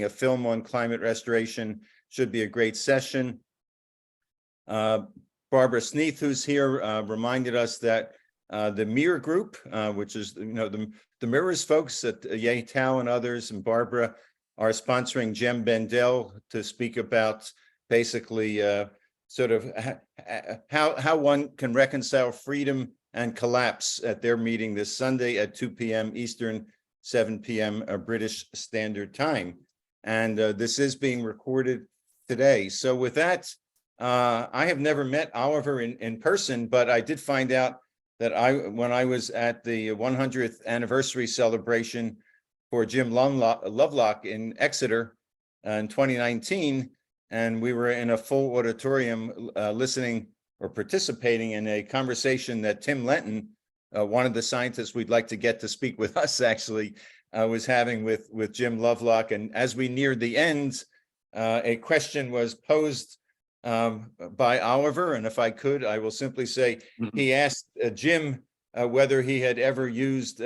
a film on climate restoration. Should be a great session. Barbara Sneath, who's here, reminded us that the MIR group, which is the Mirrors folks at Ye Tao and others, and Barbara are sponsoring Jem Bendell to speak about basically sort of how one can reconcile freedom and collapse at their meeting this Sunday at 2 p.m. Eastern, 7 p.m. British Standard Time. And this is being recorded today. So with that, I have never met Oliver in person, but I did find out that when I was at the 100th anniversary celebration for Jim Lovelock in Exeter in 2019, and we were in a full auditorium listening or participating in a conversation that Tim Lenton, one of the scientists we'd like to get to speak with us actually, was having with Jim Lovelock. And as we neared the end, a question was posed by Oliver, and if I could, I will simply say, he asked Jim whether he had ever used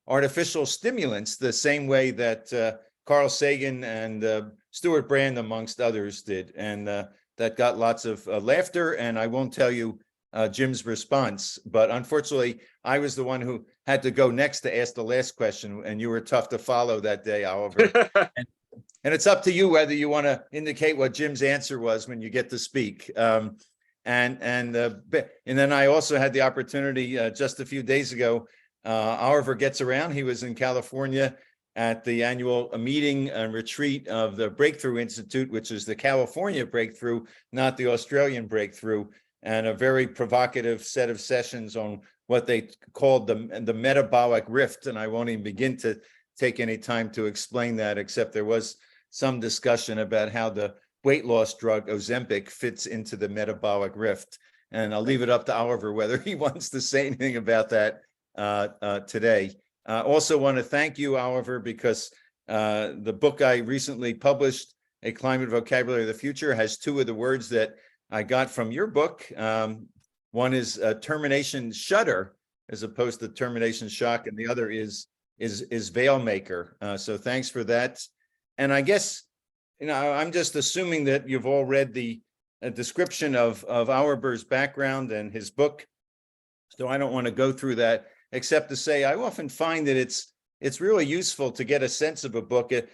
artificial stimulants the same way that Carl Sagan and Stuart Brand, amongst others, did. And that got lots of laughter, and I won't tell you Jim's response, but unfortunately, I was the one who had to go next to ask the last question, and you were tough to follow that day, Oliver. And it's up to you whether you want to indicate what Jim's answer was when you get to speak. And then I also had the opportunity just a few days ago. Oliver gets around. He was in California at the annual meeting and retreat of the Breakthrough Institute, which is the California Breakthrough, not the Australian Breakthrough, and a very provocative set of sessions on what they called the metabolic rift. And I won't even begin to take any time to explain that, except there was some discussion about how the weight loss drug Ozempic fits into the metabolic rift. And I'll leave it up to Oliver whether he wants to say anything about that today. Also want to thank you, Oliver, because the book I recently published, A Climate Vocabulary of the Future, has two of the words that I got from your book. One is termination shudder, as opposed to termination shock, and the other is veil maker. So thanks for that. And I guess, I'm just assuming that you've all read the description of Oliver's background and his book. So I don't want to go through that, except to say I often find that it's really useful to get a sense of a book to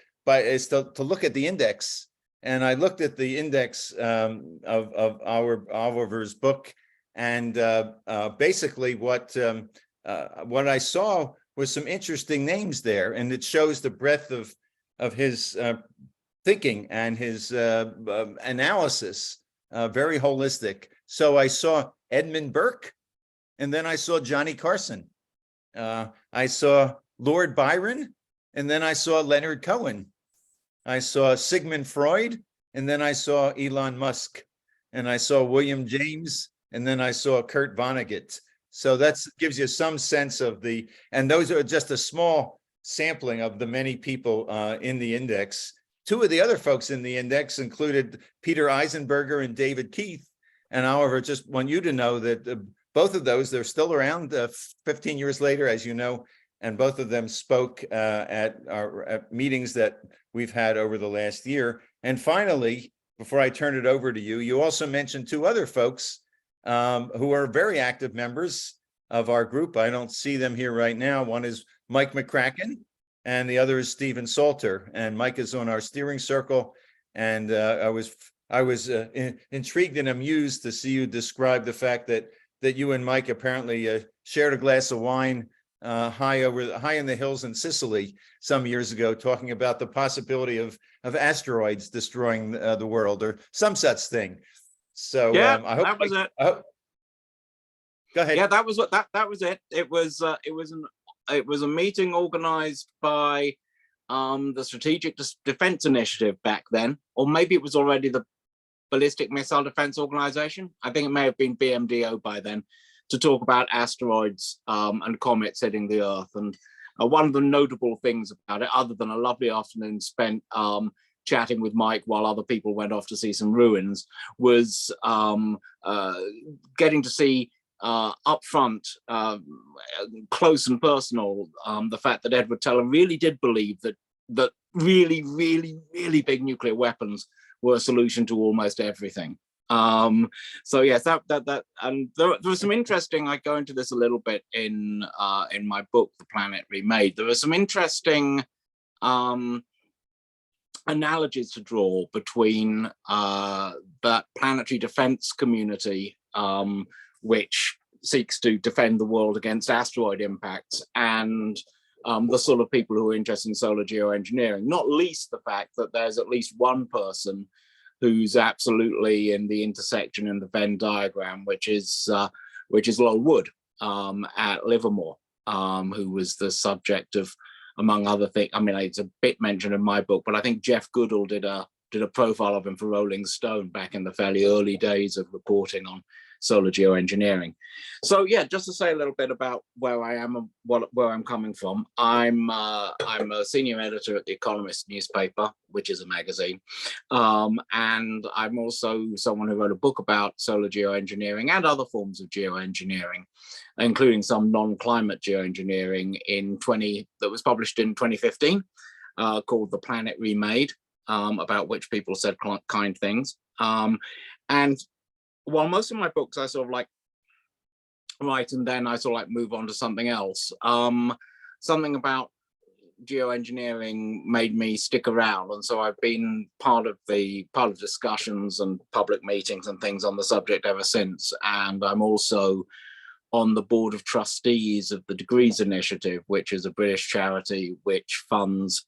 look at the index. And I looked at the index of Oliver's book, and basically what I saw was some interesting names there, and it shows the breadth of his thinking and his analysis, very holistic. So I saw Edmund Burke, and then I saw Johnny Carson. I saw Lord Byron, and then I saw Leonard Cohen. I saw Sigmund Freud, and then I saw Elon Musk, and I saw William James, and then I saw Kurt Vonnegut. So that gives you some sense of and those are just a small sampling of the many people in the index. Two of the other folks in the index included Peter Eisenberger and David Keith. And Oliver, just want you to know that both of those, they're still around 15 years later, as you know, and both of them spoke at meetings that we've had over the last year. And finally, before I turn it over to you, you also mentioned two other folks who are very active members of our group. I don't see them here right now. One is Mike McCracken, and the other is Stephen Salter. And Mike is on our steering circle. And I was intrigued and amused to see you describe the fact that you and Mike apparently shared a glass of wine high in the hills in Sicily some years ago, talking about the possibility of asteroids destroying the world or some such thing. So yeah, I hope that was it. Go ahead. Yeah, that was what that was it. It was a meeting organized by the Strategic Defense Initiative back then, or maybe it was already the Ballistic Missile Defense Organization. I think it may have been BMDO by then, to talk about asteroids and comets hitting the Earth. And one of the notable things about it, other than a lovely afternoon spent chatting with Mike while other people went off to see some ruins, was getting to see up front, close and personal, the fact that Edward Teller really did believe that really, really, really big nuclear weapons were a solution to almost everything. So yes, and there was some interesting. I go into this a little bit in my book, The Planet Remade. There are some interesting analogies to draw between that planetary defense community, which seeks to defend the world against asteroid impacts, and the sort of people who are interested in solar geoengineering, not least the fact that there's at least one person who's absolutely in the intersection in the Venn diagram, which is Lowell Wood at Livermore, who was the subject of, among other things, I mean, it's a bit mentioned in my book, but I think Jeff Goodall did a profile of him for Rolling Stone back in the fairly early days of reporting on solar geoengineering. So yeah, just to say a little bit about where I am and where I'm coming from. I'm a senior editor at the Economist newspaper, which is a magazine, and I'm also someone who wrote a book about solar geoengineering and other forms of geoengineering, including some non-climate geoengineering that was published in 2015, called The Planet Remade, about which people said kind things. And while most of my books I sort of like write and then I sort of like move on to something else, something about geoengineering made me stick around, and so I've been part of discussions and public meetings and things on the subject ever since. And I'm also on the board of trustees of the Degrees Initiative, which is a British charity which funds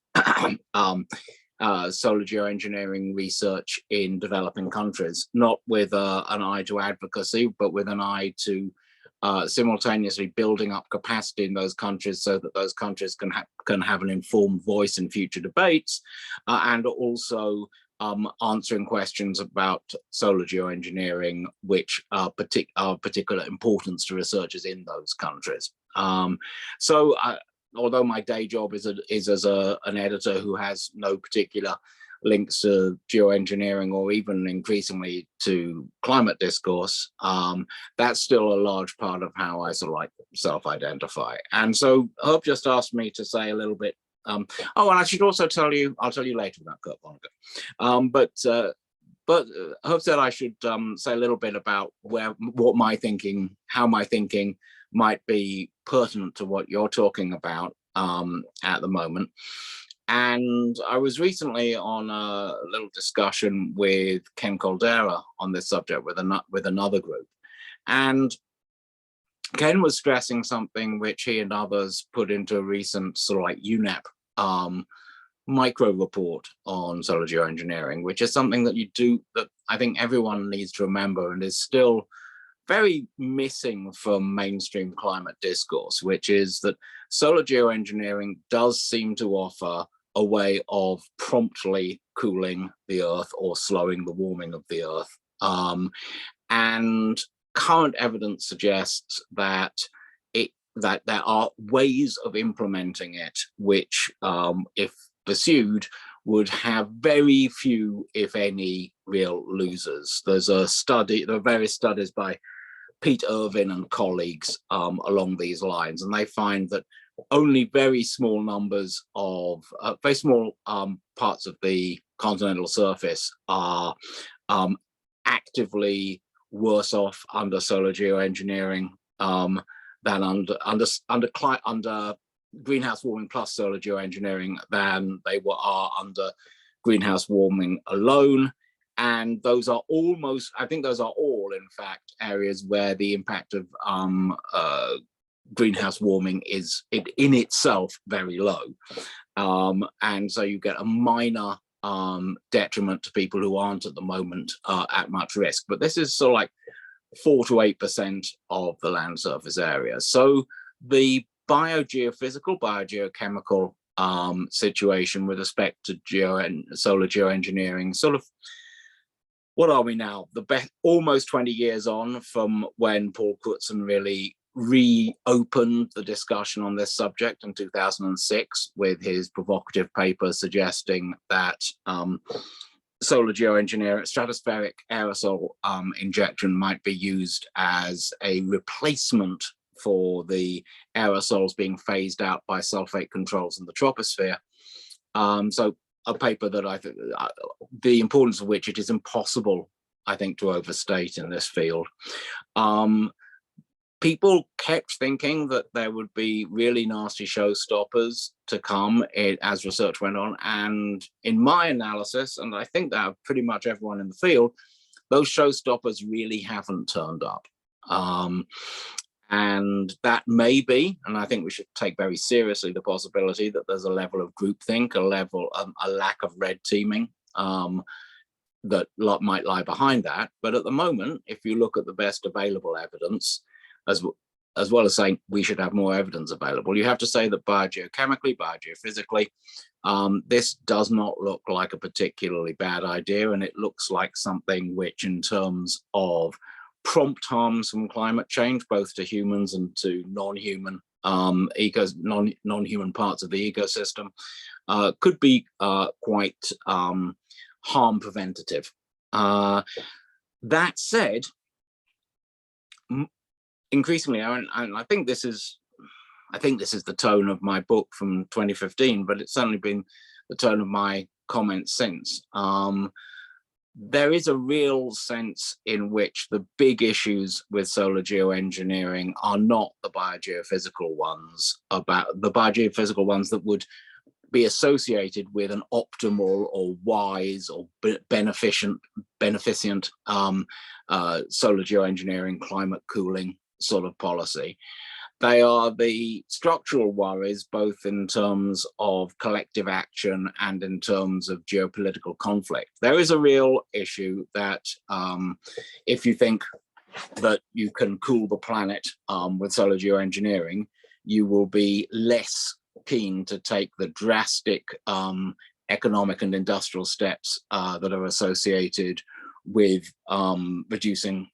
solar geoengineering research in developing countries, not with an eye to advocacy, but with an eye to simultaneously building up capacity in those countries so that those countries can have an informed voice in future debates, and also answering questions about solar geoengineering, which are particular importance to researchers in those countries. So although my day job is as an editor who has no particular links to geoengineering or even increasingly to climate discourse, that's still a large part of how I sort of like self-identify. And so Herb just asked me to say a little bit. And I should also tell you, I'll tell you later about Kurt Vonnegut. But Herb said I should say a little bit about how my thinking might be pertinent to what you're talking about at the moment. And I was recently on a little discussion with Ken Caldera on this subject with another group. And Ken was stressing something which he and others put into a recent sort of like UNEP micro report on solar geoengineering, which is something that I think everyone needs to remember and is still very missing from mainstream climate discourse, which is that solar geoengineering does seem to offer a way of promptly cooling the Earth or slowing the warming of the Earth. And current evidence suggests that there are ways of implementing it, which, if pursued, would have very few, if any, real losers. There are various studies by Pete Irvin and colleagues along these lines, and they find that only very small numbers of very small parts of the continental surface are actively worse off under solar geoengineering than under greenhouse warming plus solar geoengineering than they are under greenhouse warming alone. And those are I think those are all, in fact, areas where the impact of greenhouse warming is in itself very low. And so you get a minor detriment to people who aren't at the moment at much risk. But this is sort of like 4 to 8% of the land surface area. So the biogeophysical, biogeochemical situation with respect to solar geoengineering, sort of, what are we now? Almost 20 years on from when Paul Crutzen really reopened the discussion on this subject in 2006 with his provocative paper suggesting that solar geoengineering, stratospheric aerosol injection might be used as a replacement for the aerosols being phased out by sulfate controls in the troposphere. So a paper that I think the importance of which it is impossible, I think, to overstate in this field. People kept thinking that there would be really nasty showstoppers to come as research went on. And in my analysis, and I think that pretty much everyone in the field, those showstoppers really haven't turned up. And that may be, and I think we should take very seriously the possibility that there's a level of groupthink, a lack of red teaming that might lie behind that. But at the moment, if you look at the best available evidence, as well as saying we should have more evidence available, you have to say that biogeochemically, biogeophysically, this does not look like a particularly bad idea, and it looks like something which, in terms of prompt harms from climate change, both to humans and to non-human non-human parts of the ecosystem, could be quite harm preventative. That said, increasingly, and I think this is the tone of my book from 2015, but it's certainly been the tone of my comments since. There is a real sense in which the big issues with solar geoengineering are not the biogeophysical ones, that would be associated with an optimal or wise or beneficent solar geoengineering, climate cooling sort of policy. They are the structural worries, both in terms of collective action and in terms of geopolitical conflict. There is a real issue that if you think that you can cool the planet with solar geoengineering, you will be less keen to take the drastic economic and industrial steps that are associated with reducing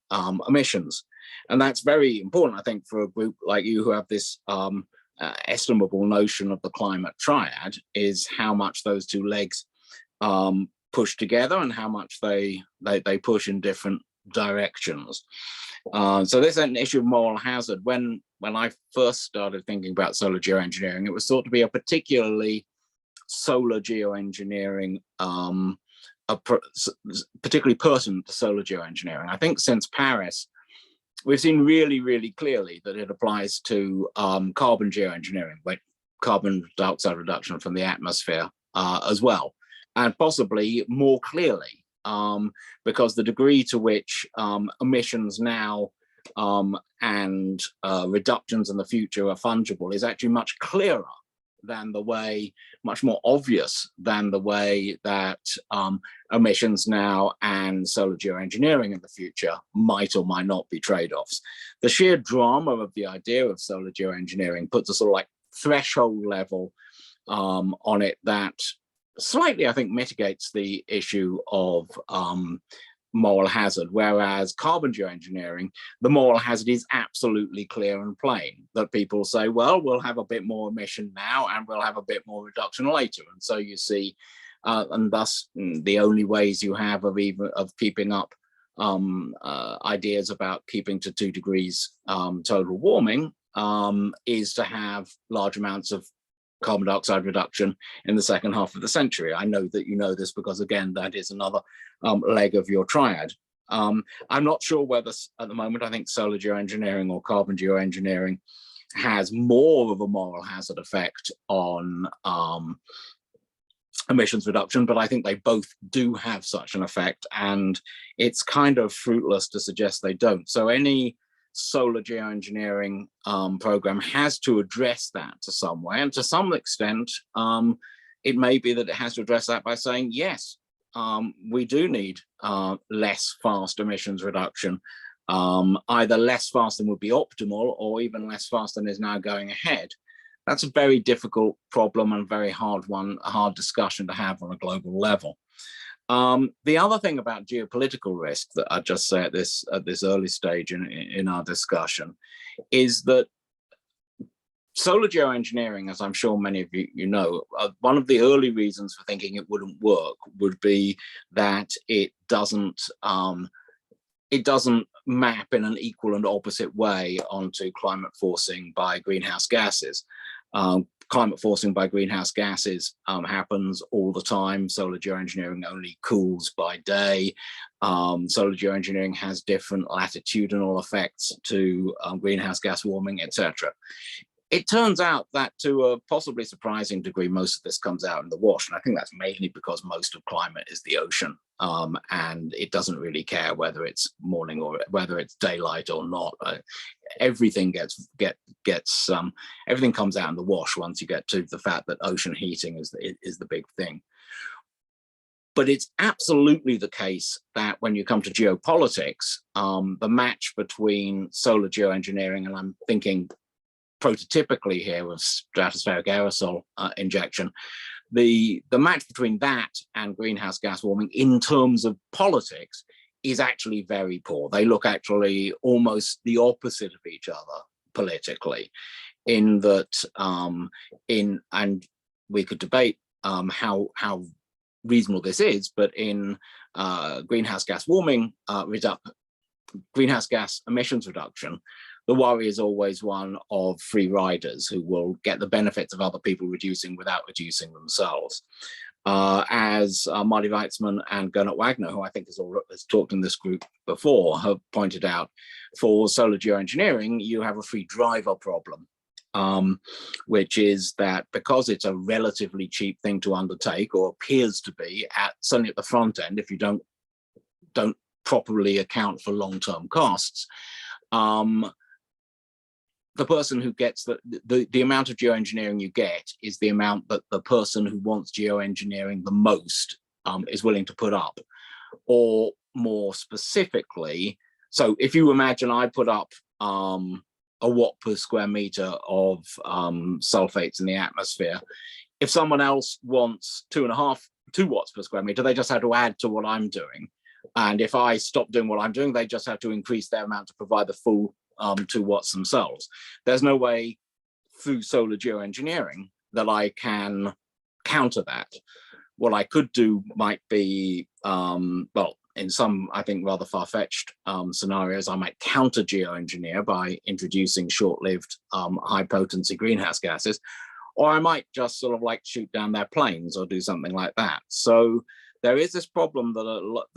emissions. And that's very important, I think, for a group like you who have this estimable notion of the climate triad, is how much those two legs push together and how much they push in different directions. So this is an issue of moral hazard. When I first started thinking about solar geoengineering, it was thought to be a particularly solar geoengineering, particularly pertinent to solar geoengineering. I think since Paris, we've seen really, really clearly that it applies to carbon geoengineering, like carbon dioxide reduction from the atmosphere as well, and possibly more clearly, because the degree to which emissions now and reductions in the future are fungible is actually much clearer than the way, much more obvious than the way that emissions now and solar geoengineering in the future might or might not be trade-offs. The sheer drama of the idea of solar geoengineering puts a sort of like threshold level on it that slightly, I think, mitigates the issue of moral hazard, whereas carbon geoengineering, the moral hazard is absolutely clear and plain, that people say, well, we'll have a bit more emission now and we'll have a bit more reduction later. And so you see, and thus the only ways you have of keeping up ideas about keeping to 2 degrees total warming is to have large amounts of carbon dioxide reduction in the second half of the century. I know that you know this because, again, that is another leg of your triad. I'm not sure whether at the moment, I think solar geoengineering or carbon geoengineering has more of a moral hazard effect on emissions reduction, but I think they both do have such an effect, and it's kind of fruitless to suggest they don't. So any solar geoengineering program has to address that to some way, and to some extent it may be that it has to address that by saying, yes, we do need less fast emissions reduction, either less fast than would be optimal or even less fast than is now going ahead. That's a very difficult problem and very hard a hard discussion to have on a global level. The other thing about geopolitical risk that I'd just say at this early stage in our discussion is that solar geoengineering, as I'm sure many of you know, one of the early reasons for thinking it wouldn't work would be that it doesn't map in an equal and opposite way onto climate forcing by greenhouse gases. climate forcing by greenhouse gases happens all the time. Solar geoengineering only cools by day. Solar geoengineering has different latitudinal effects to greenhouse gas warming, etc. It turns out that to a possibly surprising degree, most of this comes out in the wash. And I think that's mainly because most of climate is the ocean. And it doesn't really care whether it's morning or whether it's daylight or not. Everything everything comes out in the wash once you get to the fact that ocean heating is the big thing. But it's absolutely the case that when you come to geopolitics, the match between solar geoengineering, and I'm thinking prototypically here with stratospheric aerosol injection, the match between that and greenhouse gas warming in terms of politics is actually very poor. They look actually almost the opposite of each other politically, in that and we could debate how reasonable this is, but in greenhouse gas warming greenhouse gas emissions reduction, the worry is always one of free riders who will get the benefits of other people reducing without reducing themselves. As Marty Weitzman and Gernot Wagner, who I think has talked in this group before, have pointed out, for solar geoengineering, you have a free driver problem, which is that because it's a relatively cheap thing to undertake, or appears to be, certainly at the front end, if you don't properly account for long-term costs, the person who gets the amount of geoengineering you get is the amount that the person who wants geoengineering the most is willing to put up. Or more specifically, so if you imagine I put up a watt per square meter of sulfates in the atmosphere, if someone else wants 2 watts per square meter, they just have to add to what I'm doing. And if I stop doing what I'm doing, they just have to increase their amount to provide the full 2 watts themselves. There's no way through solar geoengineering that I can counter that. What I could do might be, well, in some, I think, rather far-fetched scenarios, I might counter geoengineer by introducing short-lived high-potency greenhouse gases, or I might just sort of like shoot down their planes or do something like that. So there is this problem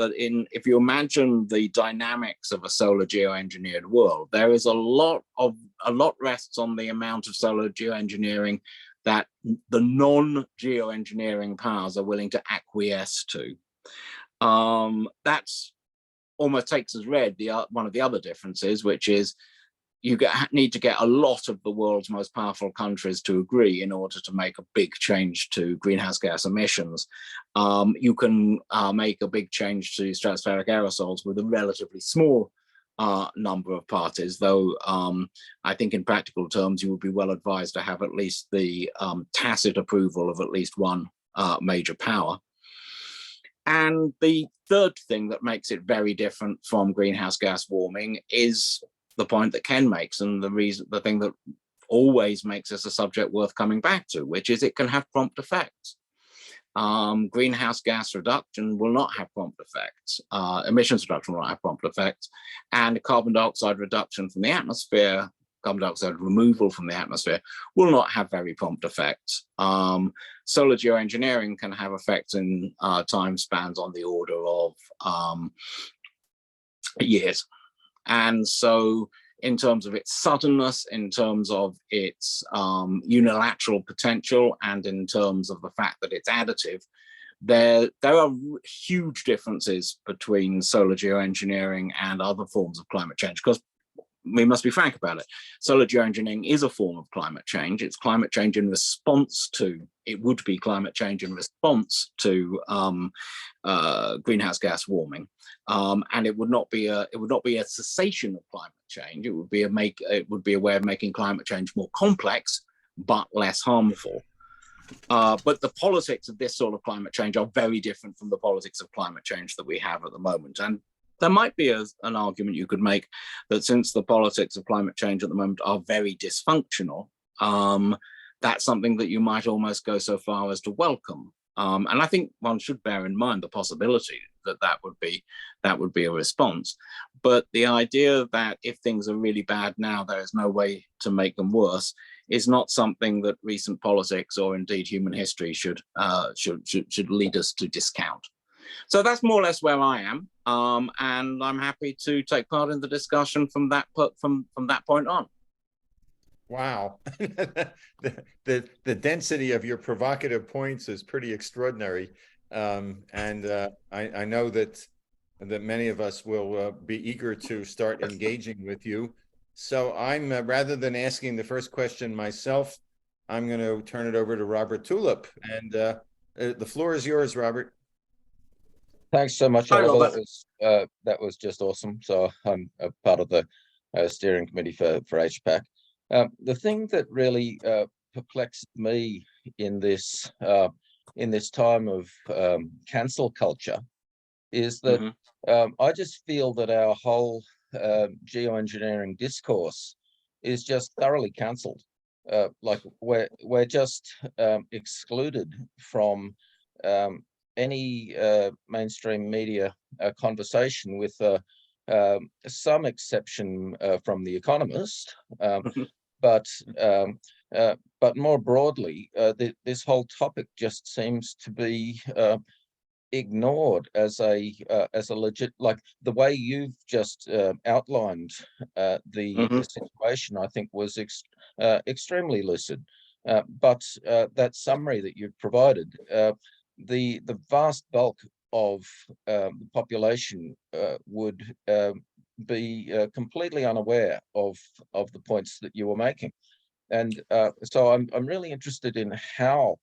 if you imagine the dynamics of a solar geoengineered world, there is a lot rests on the amount of solar geoengineering that the non-geoengineering powers are willing to acquiesce to. That's almost takes as read one of the other differences, which is you need to get a lot of the world's most powerful countries to agree in order to make a big change to greenhouse gas emissions. You can make a big change to stratospheric aerosols with a relatively small number of parties, though I think in practical terms, you would be well advised to have at least the tacit approval of at least one major power. And the third thing that makes it very different from greenhouse gas warming is the point that Ken makes, and the thing that always makes this a subject worth coming back to, which is it can have prompt effects. Greenhouse gas reduction will not have prompt effects. Emissions reduction will not have prompt effects, and carbon dioxide reduction from the atmosphere, carbon dioxide removal from the atmosphere, will not have very prompt effects. Solar geoengineering can have effects in time spans on the order of years. And so in terms of its suddenness, in terms of its unilateral potential, and in terms of the fact that it's additive, there are huge differences between solar geoengineering and other forms of climate change, because we must be frank about it. Solar geoengineering is a form of climate change. It's climate change in response to, it would be climate change in response to greenhouse gas warming. And it would not be a cessation of climate change. It would be a way of making climate change more complex, but less harmful. But the politics of this sort of climate change are very different from the politics of climate change that we have at the moment. And there might be an argument you could make that since the politics of climate change at the moment are very dysfunctional, that's something that you might almost go so far as to welcome. And I think one should bear in mind the possibility that would be a response. But the idea that if things are really bad now, there is no way to make them worse is not something that recent politics or indeed human history should lead us to discount. So that's more or less where I am, and I'm happy to take part in the discussion from that point on. Wow, the density of your provocative points is pretty extraordinary, and I know that many of us will be eager to start engaging with you. So I'm rather than asking the first question myself, I'm going to turn it over to Robert Tulip, and the floor is yours, Robert. Thanks so much, Hi, Oliver. Robert. That was just awesome. So I'm a part of the steering committee for HPAC. The thing that really perplexed me in this time of cancel culture is that I just feel that our whole geoengineering discourse is just thoroughly cancelled. Like we're just excluded from any mainstream media conversation, with some exception from The Economist, but more broadly, this whole topic just seems to be ignored as a legit, like the way you've just outlined the situation. I think was extremely lucid, but that summary that you've provided, the vast bulk of the population would be completely unaware of the points that you were making, and so I'm really interested in how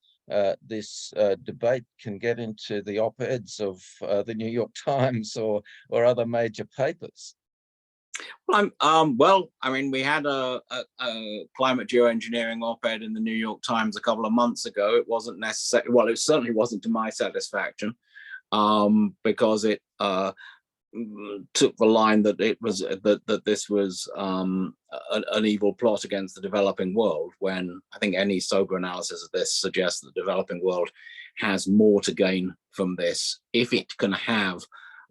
this debate can get into the op-eds of the New York Times or other major papers. Well, I mean, we had a climate geoengineering op-ed in the New York Times a couple of months ago. It wasn't necessary. Well, it certainly wasn't to my satisfaction, because it took the line that it was that this was an evil plot against the developing world, when I think any sober analysis of this suggests that the developing world has more to gain from this if it can have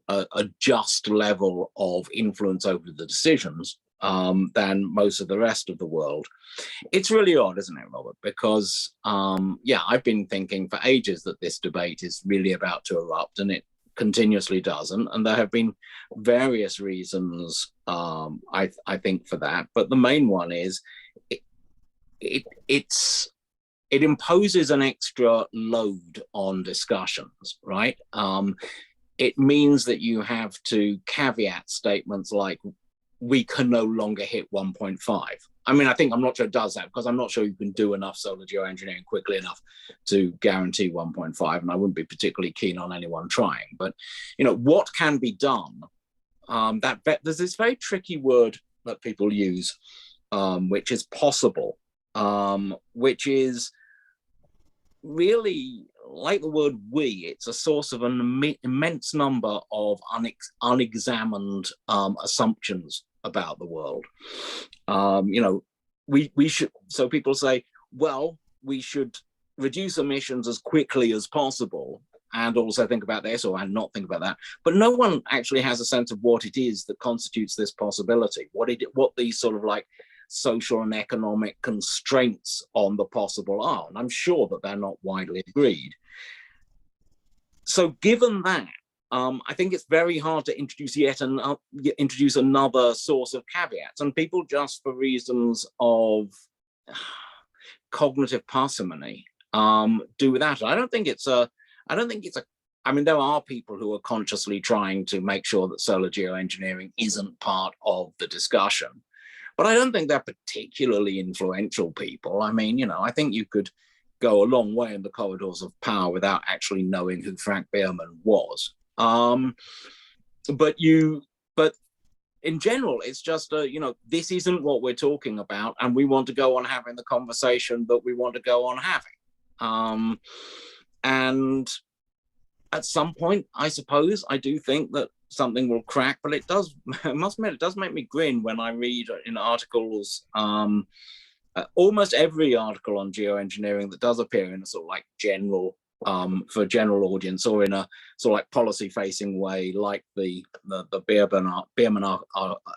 a just level of influence over the decisions than most of the rest of the world. It's really odd, isn't it, Robert? Because yeah, I've been thinking for ages that this debate is really about to erupt, and it continuously doesn't, and there have been various reasons I think for that, but the main one is it imposes an extra load on discussions, right? It means that you have to caveat statements like, we can no longer hit 1.5. I mean, I'm not sure it does that, because I'm not sure you can do enough solar geoengineering quickly enough to guarantee 1.5, and I wouldn't be particularly keen on anyone trying. But, you know, what can be done? There's this very tricky word that people use, which is possible, which is really like the word "we." It's a source of an immense number of unexamined assumptions about the world. You know, we should. So people say, well, we should reduce emissions as quickly as possible, and also think about this, or and not think about that. But no one actually has a sense of what it is that constitutes this possibility. What these sort of like social and economic constraints on the possible are, and I'm sure that they're not widely agreed. So given that, I think it's very hard to introduce another source of caveats, and people, just for reasons of cognitive parsimony, do without it. I don't think it's a, I mean, there are people who are consciously trying to make sure that solar geoengineering isn't part of the discussion, but I don't think they're particularly influential people. I mean, you know, I think you could go a long way in the corridors of power without actually knowing who Frank Bierman was. But in general, it's just, you know, this isn't what we're talking about, and we want to go on having the conversation that we want to go on having. And at some point, I suppose, I do think that something will crack, but it does, I must admit, it does make me grin when I read in articles, almost every article on geoengineering that does appear in a sort of like general, for a general audience, or in a sort of like policy-facing way, like the Bierman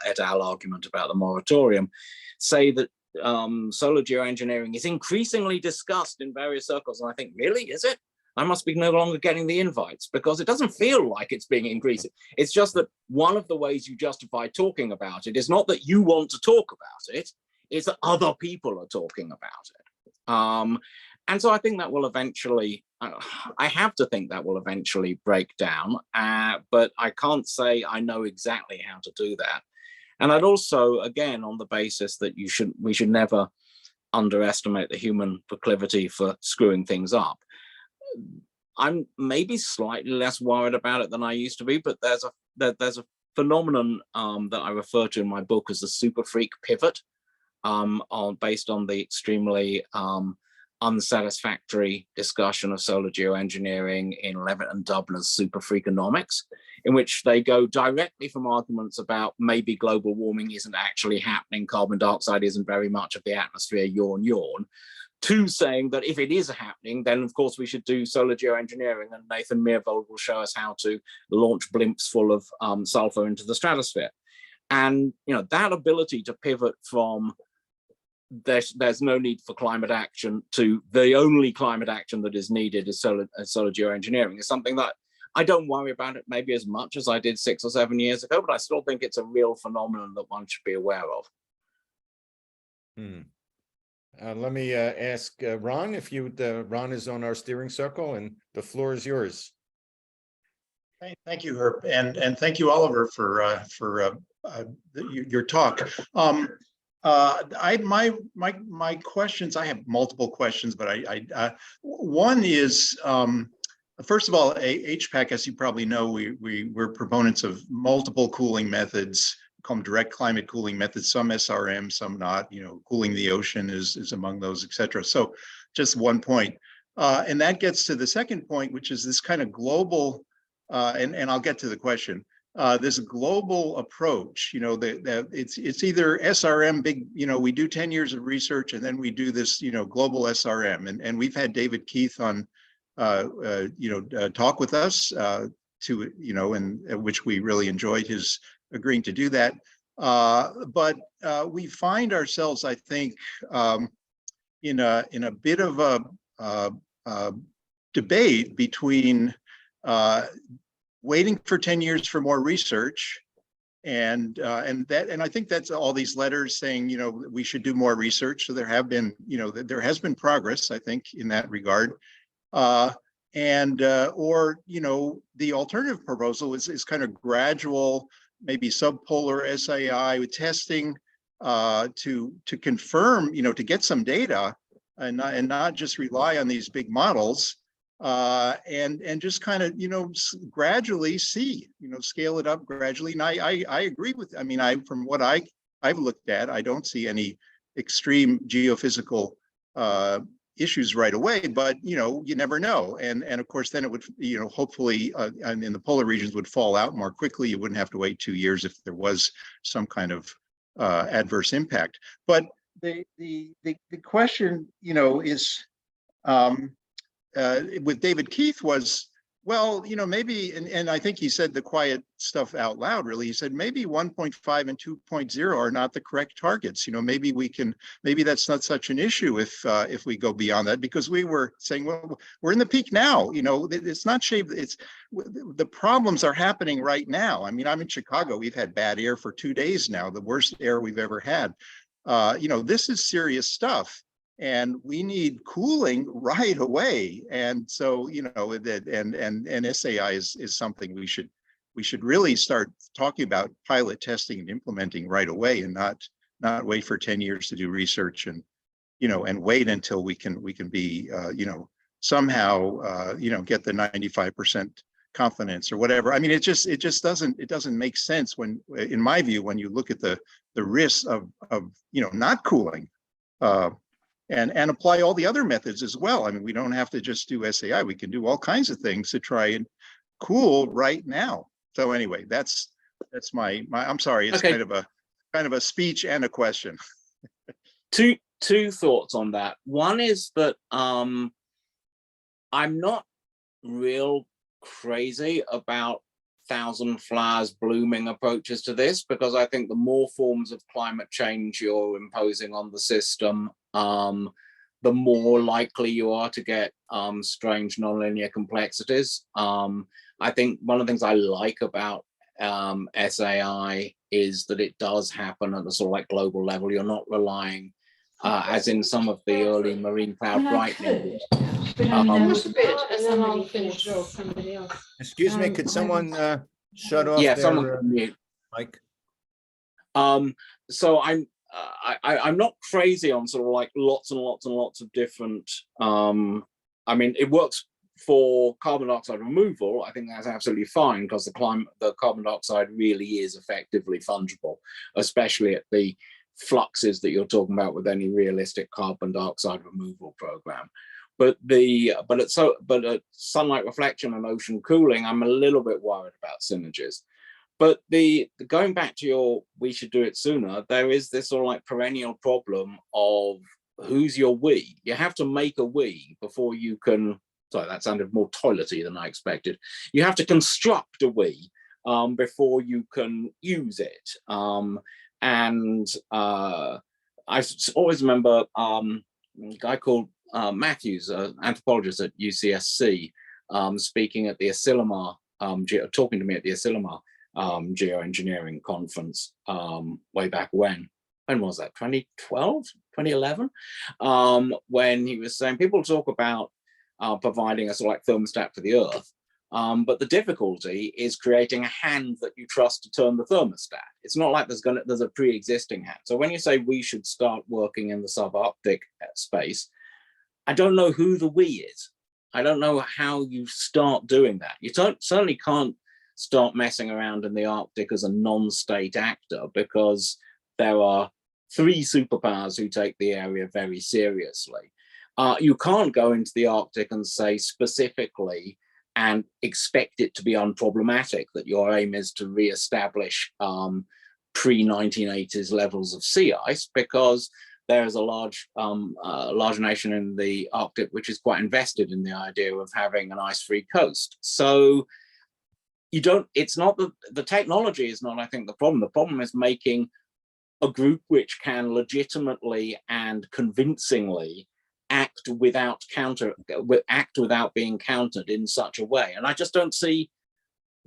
et al. Argument about the moratorium, say that solar geoengineering is increasingly discussed in various circles. And I think, really, is it? I must be no longer getting the invites, because it doesn't feel like it's being increasing. It's just that one of the ways you justify talking about it is not that you want to talk about it, it's that other people are talking about it. And so I think that will eventually, I have to think that will eventually break down, but I can't say I know exactly how to do that. And I'd also, again, on the basis that we should never underestimate the human proclivity for screwing things up. I'm maybe slightly less worried about it than I used to be, but there's a phenomenon that I refer to in my book as the super freak pivot, based on the extremely unsatisfactory discussion of solar geoengineering in Levitt and Dubner's Super Freakonomics, in which they go directly from arguments about maybe global warming isn't actually happening, carbon dioxide isn't very much of the atmosphere, yawn, yawn, to saying that if it is happening, then of course we should do solar geoengineering, and Nathan Myhrvold will show us how to launch blimps full of sulfur into the stratosphere. And that ability to pivot from there's no need for climate action to the only climate action that is needed is solar geoengineering is something that I don't worry about it maybe as much as I did 6 or 7 years ago, but I still think it's a real phenomenon that one should be aware of. Let me ask Ron if Ron is on our steering circle, and the floor is yours. Thank you, Herb, and thank you, Oliver, for your talk. My questions. I have multiple questions, but one is, first of all, HPAC, as you probably know, we're proponents of multiple cooling methods. Call them direct climate cooling methods, some SRM, some not. Cooling the ocean is among those, et cetera. So just one point. And that gets to the second point, which is this kind of global, and I'll get to the question, this global approach, that it's either SRM, big, we do 10 years of research and then we do this, global SRM. And we've had David Keith on, talk with us and which we really enjoyed his agreeing to do that. But we find ourselves, I think, in a bit of a debate between waiting for 10 years for more research, and I think that's all these letters saying, we should do more research. So there have been, there has been progress, I think, in that regard. Or the alternative proposal is kind of gradual, maybe subpolar SAI with testing to confirm, to get some data and not just rely on these big models, and just kind of, gradually see, scale it up gradually. And I agree with, from what I've looked at, I don't see any extreme geophysical issues right away, but you never know. And of course, then it would, hopefully, and in the polar regions would fall out more quickly. You wouldn't have to wait 2 years if there was some kind of adverse impact. But the question, is with David Keith was, well, maybe, and I think he said the quiet stuff out loud, really. He said, maybe 1.5 and 2.0 are not the correct targets. Maybe that's not such an issue if we go beyond that, because we were saying, well, we're in the peak now. It's not shaved. The problems are happening right now. I'm in Chicago. We've had bad air for 2 days now, the worst air we've ever had. This is serious stuff. And we need cooling right away. And so, and SAI is something we should really start talking about pilot testing and implementing right away, and not wait for 10 years to do research and wait until we can be, somehow, get the 95% confidence or whatever. It just doesn't make sense when, in my view, when you look at the risks of not cooling, and apply all the other methods as well. We don't have to just do SAI. We can do all kinds of things to try and cool right now. So anyway, that's my I'm sorry, it's okay. kind of a speech and a question. Two thoughts on that. One is that I'm not real crazy about thousand flowers blooming approaches to this, because I think the more forms of climate change you're imposing on the system, the more likely you are to get strange nonlinear complexities. I think one of the things I like about SAI is that it does happen at the sort of like global level. You're not relying, as in some of the early marine cloud brightening. Just a bit, and then I'll finish it off somebody else. Excuse me, could someone shut off Yeah, their someone can mute. mic? So I'm not crazy on sort of like lots and lots and lots of different. I mean, it works for carbon dioxide removal. I think that's absolutely fine, because the carbon dioxide really is effectively fungible, especially at the fluxes that you're talking about with any realistic carbon dioxide removal program. But at sunlight reflection and ocean cooling, I'm a little bit worried about synergies. But going back to your we should do it sooner, there is this sort of like perennial problem of who's your we. You have to make a we before you can. Sorry, that sounded more toilety than I expected. You have to construct a we before you can use it. And I always remember a guy called Matthews, an anthropologist at UCSC, speaking at the Asilomar, talking to me at the Asilomar Geoengineering conference way back when was that, 2012, 2011, when he was saying people talk about providing a sort of like thermostat for the earth, but the difficulty is creating a hand that you trust to turn the thermostat. It's not like there's a pre-existing hand. So when you say we should start working in the subarctic space, I don't know who the we is. I don't know how you start doing that. You certainly can't start messing around in the Arctic as a non-state actor, because there are 3 superpowers who take the area very seriously. You can't go into the Arctic and say specifically and expect it to be unproblematic that your aim is to re-establish pre-1980s levels of sea ice, because there is a large nation in the Arctic which is quite invested in the idea of having an ice-free coast. So it's not the technology is not, I think, the problem. The problem is making a group which can legitimately and convincingly act without being countered in such a way. And I just don't see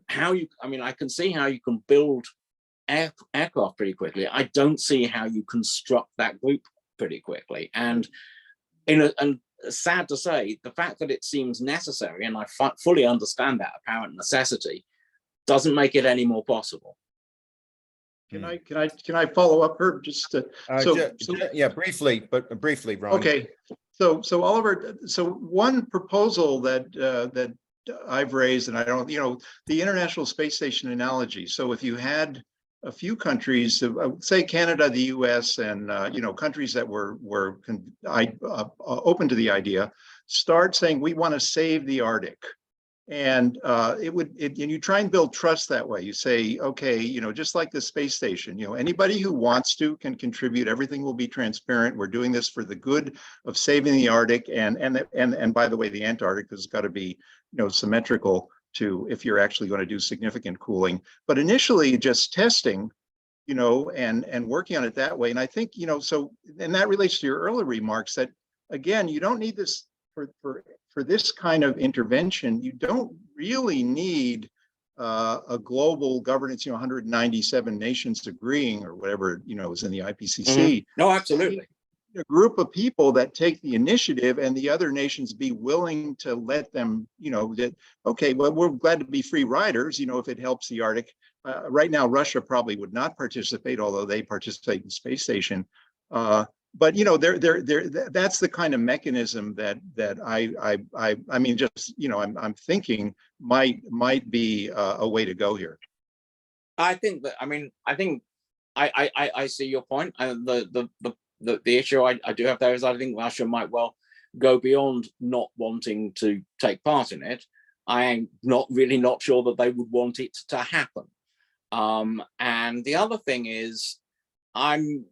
how I can see how you can build aircraft pretty quickly. I don't see how you construct that group pretty quickly. And sad to say, the fact that it seems necessary, and I fully understand that apparent necessity, doesn't make it any more possible. Can I follow up, Herb? Just to, yeah, briefly, Ron. okay. So Oliver, so one proposal that I've raised, and I don't, the International Space Station analogy. So if you had a few countries, say Canada, the US, and countries that were open to the idea, start saying we want to save the Arctic. And and you try and build trust that way. You say, okay, just like the space station, anybody who wants to can contribute. Everything will be transparent. We're doing this for the good of saving the Arctic, and by the way, the Antarctic has got to be, symmetrical to if you're actually going to do significant cooling. But initially, just testing, and working on it that way. And I think, so, and that relates to your earlier remarks that, again, you don't need this for this kind of intervention. You don't really need a global governance, 197 nations agreeing or whatever, is in the IPCC. Mm-hmm. No, absolutely. A group of people that take the initiative and the other nations be willing to let them, that, okay, well, we're glad to be free riders, if it helps the Arctic. Right now, Russia probably would not participate, although they participate in the space station. But that's the kind of mechanism that I mean, just I'm thinking might be a way to go here. I think I see your point. The issue I do have there is I think Russia might well go beyond not wanting to take part in it. I am not sure that they would want it to happen. And the other thing is, I'm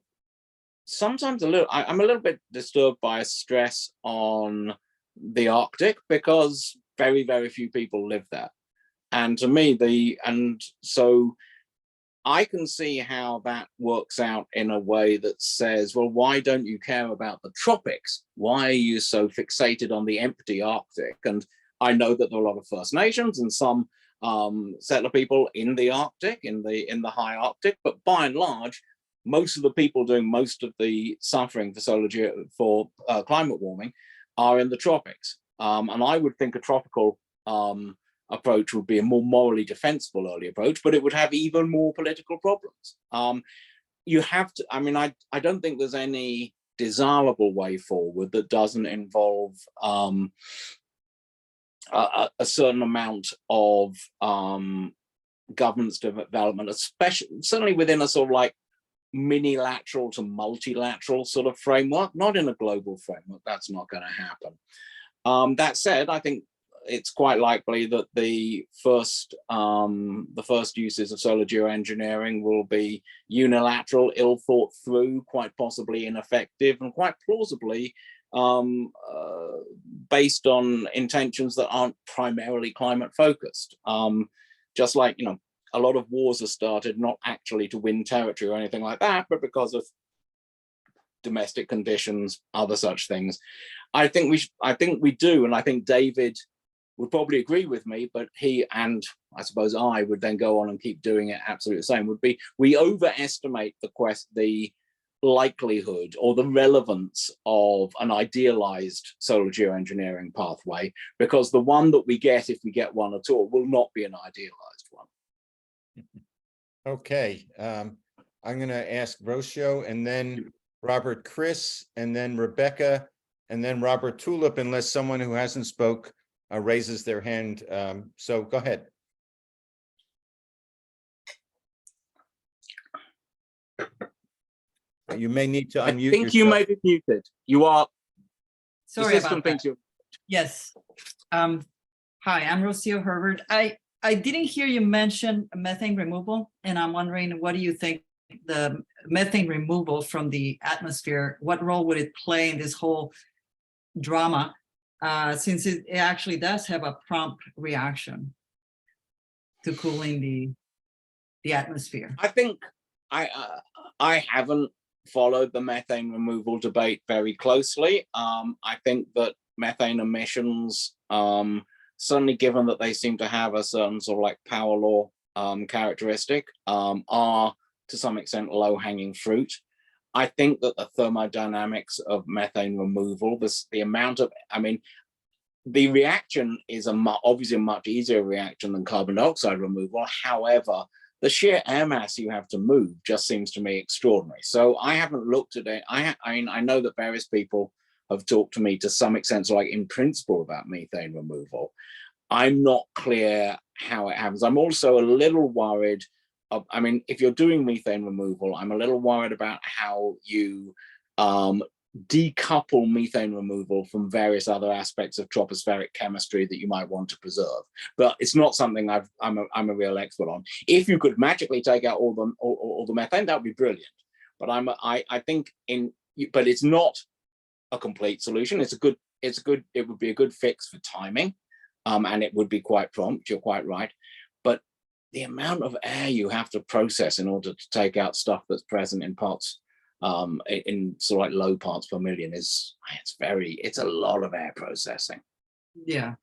a little bit disturbed by a stress on the Arctic, because very, very few people live there. And to me, so I can see how that works out in a way that says, well, why don't you care about the tropics? Why are you so fixated on the empty Arctic? And I know that there are a lot of First Nations and some settler people in the Arctic, in the high Arctic, but by and large, most of the people doing most of the suffering for climate warming are in the tropics. And I would think a tropical approach would be a more morally defensible early approach, but it would have even more political problems. You have to, I mean, I don't think there's any desirable way forward that doesn't involve a certain amount of governance development, especially certainly within a sort of like minilateral to multilateral sort of framework, not in a global framework. That's not going to happen. That said, I think it's quite likely that the first uses of solar geoengineering will be unilateral, ill thought through, quite possibly ineffective, and quite plausibly based on intentions that aren't primarily climate focused. Just like, you know, a lot of wars are started not actually to win territory or anything like that, but because of domestic conditions, other such things. I think we do, and I think David would probably agree with me, but he and I suppose I would then go on and keep doing it absolutely the same, would be we overestimate the likelihood or the relevance of an idealized solar geoengineering pathway, because the one that we get, if we get one at all, will not be an idealized one. Okay, I'm going to ask Rocio and then Robert Chris and then Rebecca and then Robert Tulip, unless someone who hasn't spoke raises their hand. So go ahead. You may need to unmute I think yourself. you may be muted. You are. Sorry the system about thinks that. you're. Yes. Hi, I'm Rocio Herbert. I didn't hear you mention methane removal, and I'm wondering, what do you think the methane removal from the atmosphere, what role would it play in this whole drama, since it actually does have a prompt reaction to cooling the atmosphere? I think I haven't followed the methane removal debate very closely. I think that methane emissions, certainly given that they seem to have a certain sort of like power law characteristic, are to some extent low-hanging fruit. I think that the thermodynamics of methane removal, the amount of, I mean, the reaction is obviously a much easier reaction than carbon dioxide removal. However, the sheer air mass you have to move just seems to me extraordinary. So I haven't looked at it. I mean, I know that various people have talked to me to some extent, so like in principle, about methane removal. I'm not clear how it happens. I'm also a little worried. I mean, if you're doing methane removal, I'm a little worried about how you decouple methane removal from various other aspects of tropospheric chemistry that you might want to preserve. But it's not something I'm a real expert on. If you could magically take out all the methane, that would be brilliant. But I think but it's not a complete solution. It would be a good fix for timing, and it would be quite prompt. You're quite right. But the amount of air you have to process in order to take out stuff that's present in parts, in sort of like low parts per million, it's a lot of air processing. Yeah.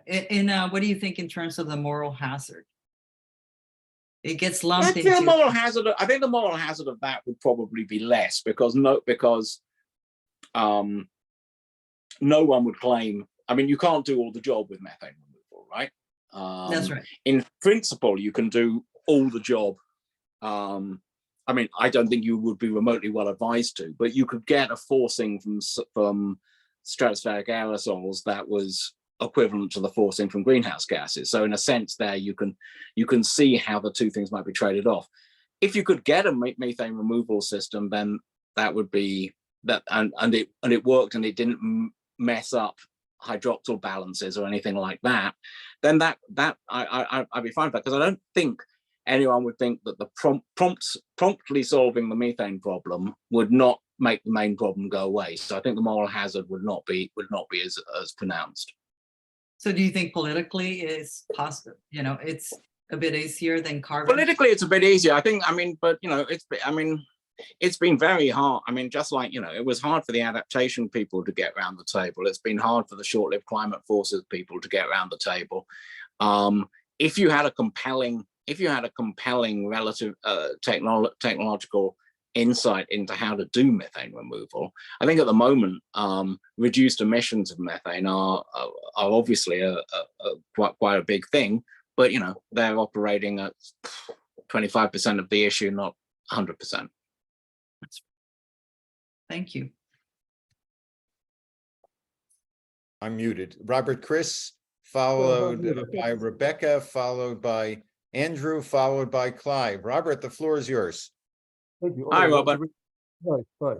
And what do you think in terms of the moral hazard? It gets lumped into The moral hazard. I think the moral hazard of that would probably be less, because no one would claim. I mean, you can't do all the job with methane removal, right? That's right. In principle, you can do all the job. I mean, I don't think you would be remotely well advised to, but you could get a forcing from stratospheric aerosols that was equivalent to the forcing from greenhouse gases. So in a sense there, you can see how the two things might be traded off. If you could get a methane removal system, then that would be that, and it worked, and it didn't mess up hydroxyl balances or anything like that, then that I'd be fine with that, because I don't think anyone would think that the promptly solving the methane problem would not make the main problem go away. So I think the moral hazard would not be as pronounced. So do you think politically is possible, you know, it's a bit easier than carbon? Politically, it's a bit easier, I think. I mean, but you know, it's been very hard. I mean, just like, you know, it was hard for the adaptation people to get around the table. It's been hard for the short-lived climate forces people to get around the table. If you had a compelling relative technological insight into how to do methane removal, I think at the moment, reduced emissions of methane are obviously quite a big thing. But, you know, they're operating at 25% of the issue, not 100%. Thank you. I'm muted. Robert Chris, followed by Rebecca, followed by Andrew, followed by Clive. Robert, the floor is yours. Thank you. Hi, Robert. Hi.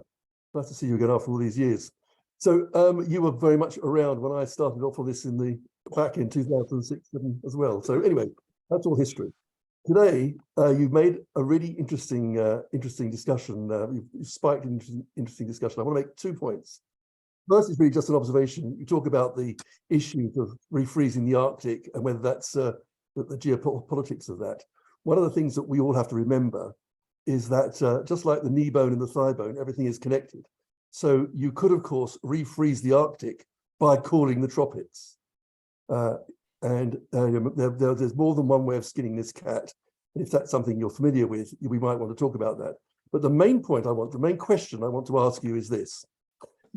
Nice to see you again after all these years. So you were very much around when I started off on this back in 2006 as well. So anyway, that's all history. Today, you've made a really interesting discussion. You've spiked an interesting discussion. I want to make 2 points. First is really just an observation. You talk about the issues of refreezing the Arctic and whether that's the geopolitics of that. One of the things that we all have to remember is that just like the knee bone and the thigh bone, everything is connected. So you could, of course, refreeze the Arctic by cooling the tropics. There's more than one way of skinning this cat. And if that's something you're familiar with, we might want to talk about that. But the main question I want to ask you is this.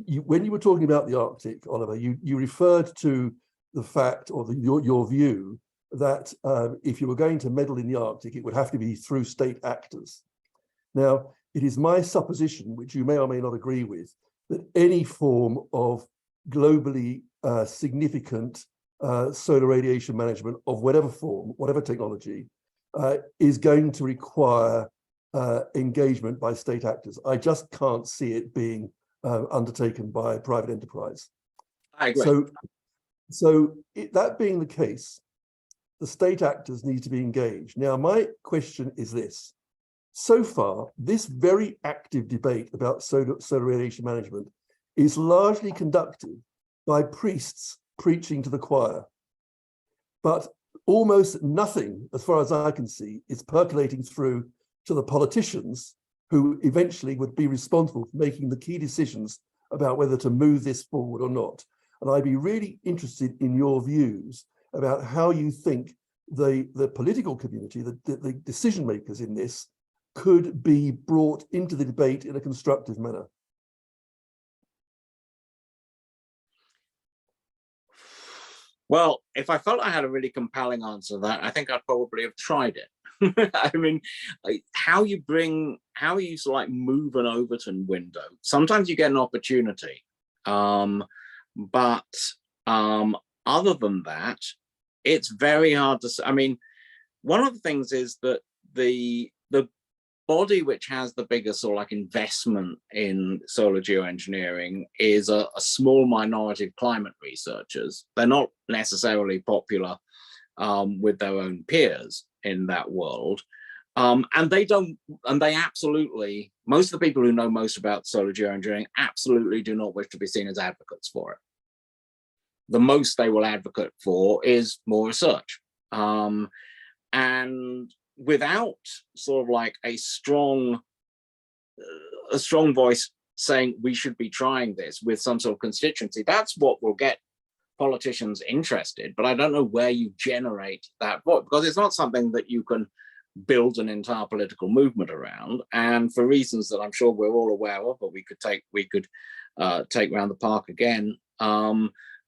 When you were talking about the Arctic, Oliver, you referred to the fact, or your view, that if you were going to meddle in the Arctic, it would have to be through state actors. Now, it is my supposition, which you may or may not agree with, that any form of globally significant solar radiation management of whatever form, whatever technology, is going to require engagement by state actors. I just can't see it being undertaken by private enterprise. I agree. So that being the case, the state actors need to be engaged. Now, my question is this. So far, this very active debate about solar radiation management is largely conducted by priests preaching to the choir. But almost nothing, as far as I can see, is percolating through to the politicians who eventually would be responsible for making the key decisions about whether to move this forward or not. And I'd be really interested in your views about how you think the political community, the decision makers in this, could be brought into the debate in a constructive manner. Well, if I felt I had a really compelling answer to that, I think I'd probably have tried it. I mean, how you sort of like move an Overton window. Sometimes you get an opportunity, but other than that, it's very hard to. I mean, one of the things is that the body which has the biggest sort of like investment in solar geoengineering is a small minority of climate researchers. They're not necessarily popular with their own peers in that world. And they absolutely, most of the people who know most about solar geoengineering absolutely do not wish to be seen as advocates for it. The most they will advocate for is more research. And without sort of like a strong voice saying we should be trying this with some sort of constituency, that's what will get politicians interested. But I don't know where you generate that vote, because it's not something that you can build an entire political movement around. And for reasons that I'm sure we're all aware of, but we could take around the park again,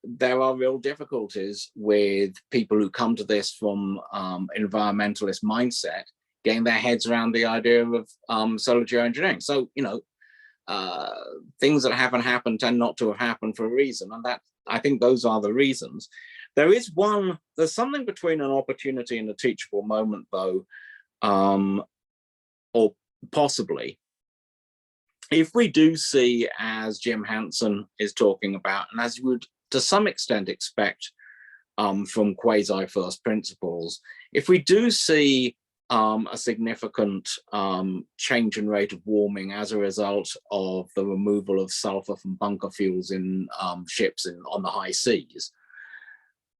there are real difficulties with people who come to this from environmentalist mindset, getting their heads around the idea of solar geoengineering. So, you know, things that haven't happened tend not to have happened for a reason. And that, I think those are the reasons. There's something between an opportunity and a teachable moment, though, or possibly. If we do see, as Jim Hansen is talking about, and as you would to some extent expect from quasi first principles, if we do see a significant change in rate of warming as a result of the removal of sulfur from bunker fuels in ships on the high seas,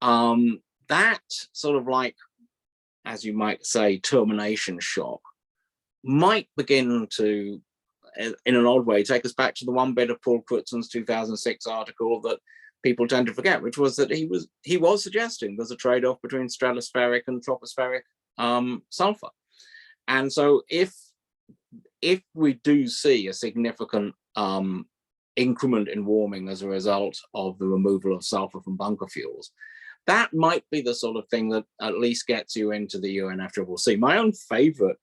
that sort of like, as you might say, termination shock might begin to, in an odd way, take us back to the one bit of Paul Crutzen's 2006 article that people tend to forget, which was that he was suggesting there's a trade-off between stratospheric and tropospheric sulfur. And so if we do see a significant increment in warming as a result of the removal of sulfur from bunker fuels, that might be the sort of thing that at least gets you into the UNFCCC. My own favorite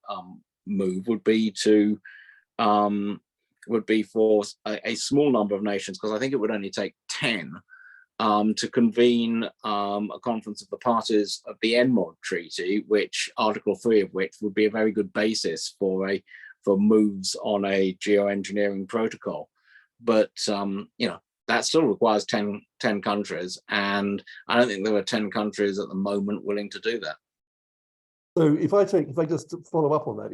move would be for a small number of nations, because I think it would only take 10 to convene a conference of the parties of the ENMOD treaty, which Article 3 of which would be a very good basis for moves on a geoengineering protocol. But you know, that still requires 10 countries, and I don't think there are 10 countries at the moment willing to do that. So if I just follow up on that,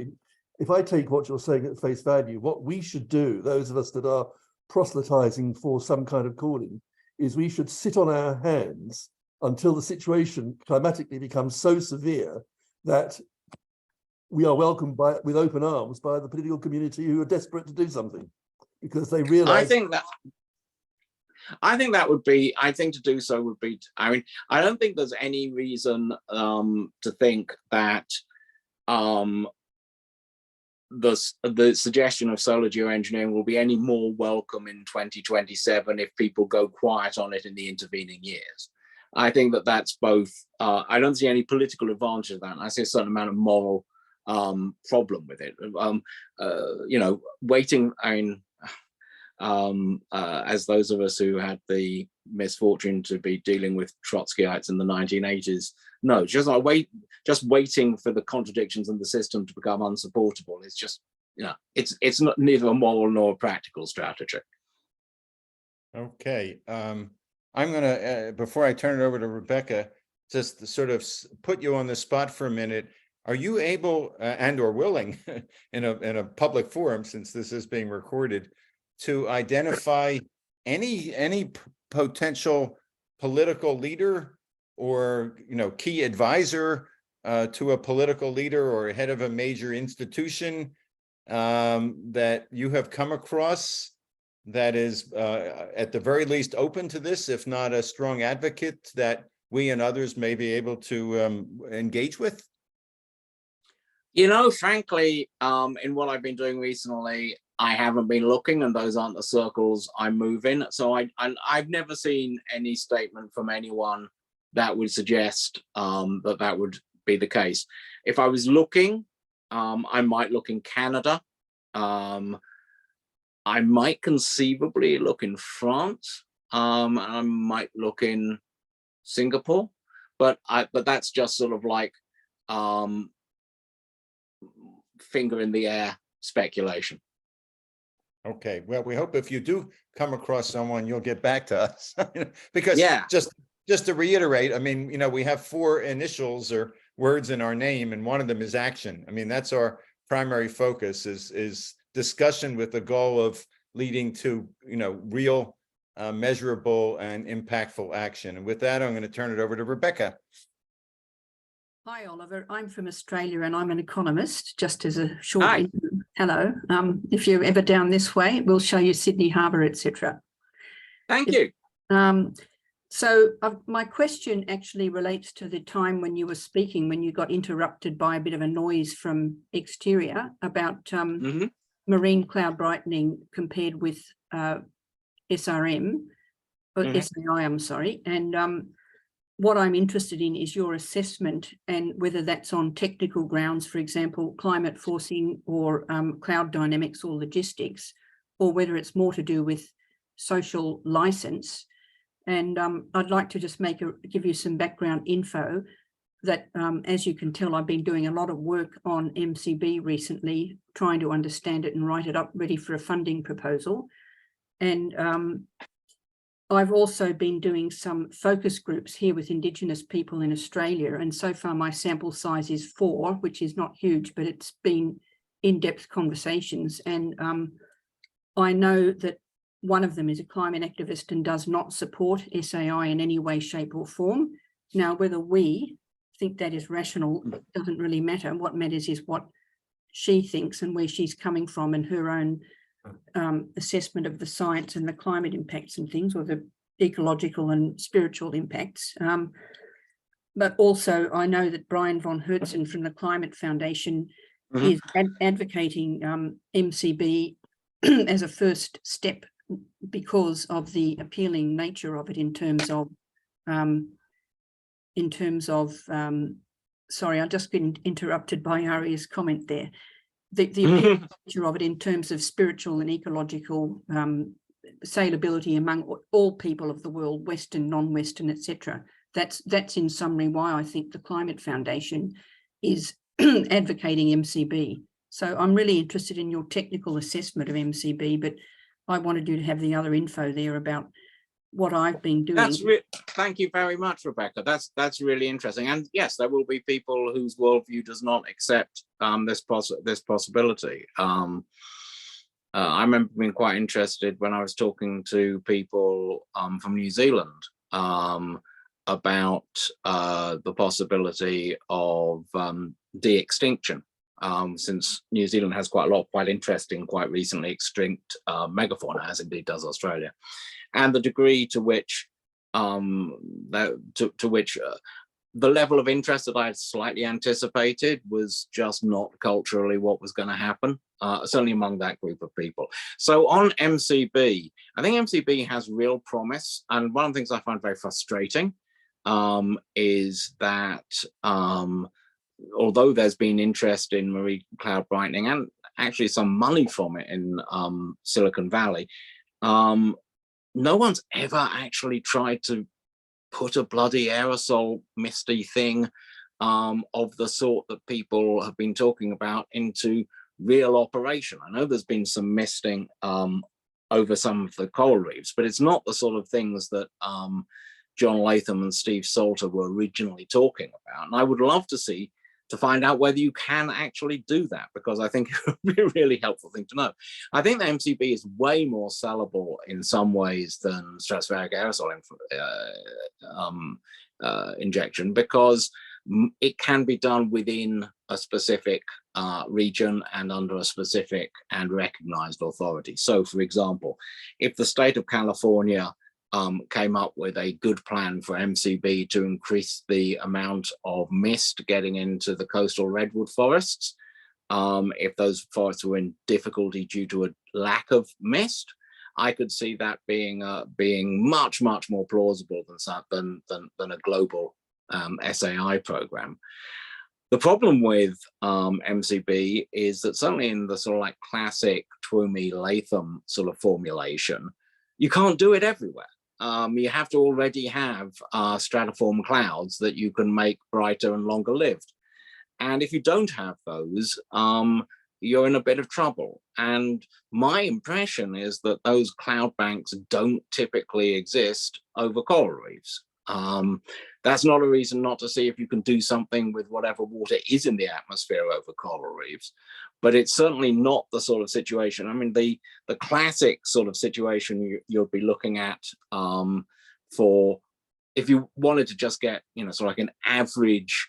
if I take what you're saying at face value, what we should do, those of us that are proselytizing for some kind of cooling, is we should sit on our hands until the situation climatically becomes so severe that we are welcomed with open arms by the political community who are desperate to do something, because they realize. I think that would be, I think to do so would be, I mean, I don't think there's any reason to think that the suggestion of solar geoengineering will be any more welcome in 2027 if people go quiet on it in the intervening years. I think that that's both, I don't see any political advantage of that. And I see a certain amount of moral problem with it. You know, waiting, I mean, as those of us who had the misfortune to be dealing with Trotskyites in the 1980s, no, just waiting for the contradictions in the system to become unsupportable. It's just, you know, it's not neither a moral nor a practical strategy. Okay, I'm gonna, before I turn it over to Rebecca, just to sort of put you on the spot for a minute. Are you able and or willing in a public forum, since this is being recorded, to identify any potential political leader or, you know, key advisor to a political leader or head of a major institution that you have come across that is at the very least open to this, if not a strong advocate that we and others may be able to engage with? You know, frankly, in what I've been doing recently, I haven't been looking, and those aren't the circles I move in. So I've never seen any statement from anyone that would suggest that would be the case. If I was looking, I might look in Canada. I might conceivably look in France. And I might look in Singapore, but that's just sort of like finger in the air speculation. Okay, well, we hope if you do come across someone, you'll get back to us. Because yeah, just to reiterate, I mean, you know, we have 4 initials or words in our name, and one of them is action. I mean, that's our primary focus, is discussion with the goal of leading to, you know, real, measurable and impactful action. And with that, I'm going to turn it over to Rebecca. Hi, Oliver. I'm from Australia and I'm an economist, just as a short Hi. intro. Hello. If you're ever down this way, we'll show you Sydney Harbour, etc. Thank you. So my question actually relates to the time when you were speaking, when you got interrupted by a bit of a noise from exterior about marine cloud brightening compared with SRM, or SAI, I'm sorry. And what I'm interested in is your assessment, and whether that's on technical grounds, for example, climate forcing or cloud dynamics or logistics, or whether it's more to do with social license. And I'd like to just give you some background info that, as you can tell, I've been doing a lot of work on MCB recently, trying to understand it and write it up ready for a funding proposal. And I've also been doing some focus groups here with Indigenous people in Australia. And so far my sample size is 4, which is not huge, but it's been in-depth conversations. And I know that one of them is a climate activist and does not support SAI in any way, shape or form. Now, whether we think that is rational doesn't really matter. What matters is what she thinks and where she's coming from and her own assessment of the science and the climate impacts and things, or the ecological and spiritual impacts. But also I know that Brian von Hertzen from the Climate Foundation is advocating MCB as a first step because of the appealing nature of it in terms of sorry, I've just been interrupted by Aria's comment there. The appealing nature of it in terms of spiritual and ecological saleability among all people of the world, Western, non-Western, etc. That's in summary why I think the Climate Foundation is advocating MCB. So I'm really interested in your technical assessment of MCB, but I wanted you to have the other info there about what I've been doing. Thank you very much, Rebecca. That's really interesting. And yes, there will be people whose worldview does not accept this possibility. I remember being quite interested when I was talking to people from New Zealand about the possibility of de-extinction, since New Zealand has quite a lot of quite interesting, quite recently extinct megafauna, as indeed does Australia, and the degree to which the level of interest that I had slightly anticipated was just not culturally what was going to happen, certainly among that group of people. So on MCB, I think MCB has real promise. And one of the things I find very frustrating is that although there's been interest in marine cloud brightening and actually some money from it in Silicon Valley, no one's ever actually tried to put a bloody aerosol misty thing of the sort that people have been talking about into real operation. I know there's been some misting over some of the coral reefs, but it's not the sort of things that John Latham and Steve Salter were originally talking about. And I would love to find out whether you can actually do that, because I think it would be a really helpful thing to know. I think the MCB is way more sellable in some ways than stratospheric aerosol injection, because it can be done within a specific region and under a specific and recognized authority. So for example, if the state of California came up with a good plan for MCB to increase the amount of mist getting into the coastal redwood forests, if those forests were in difficulty due to a lack of mist, I could see that being much more plausible than a global SAI program. The problem with MCB is that certainly in the sort of like classic Twomey-Latham sort of formulation, you can't do it everywhere. You have to already have stratiform clouds that you can make brighter and longer lived. And if you don't have those, you're in a bit of trouble. And my impression is that those cloud banks don't typically exist over coral reefs. That's not a reason not to see if you can do something with whatever water is in the atmosphere over coral reefs, but it's certainly not the sort of situation. I mean, the classic sort of situation you'll be looking at for if you wanted to just get, you know, sort of like an average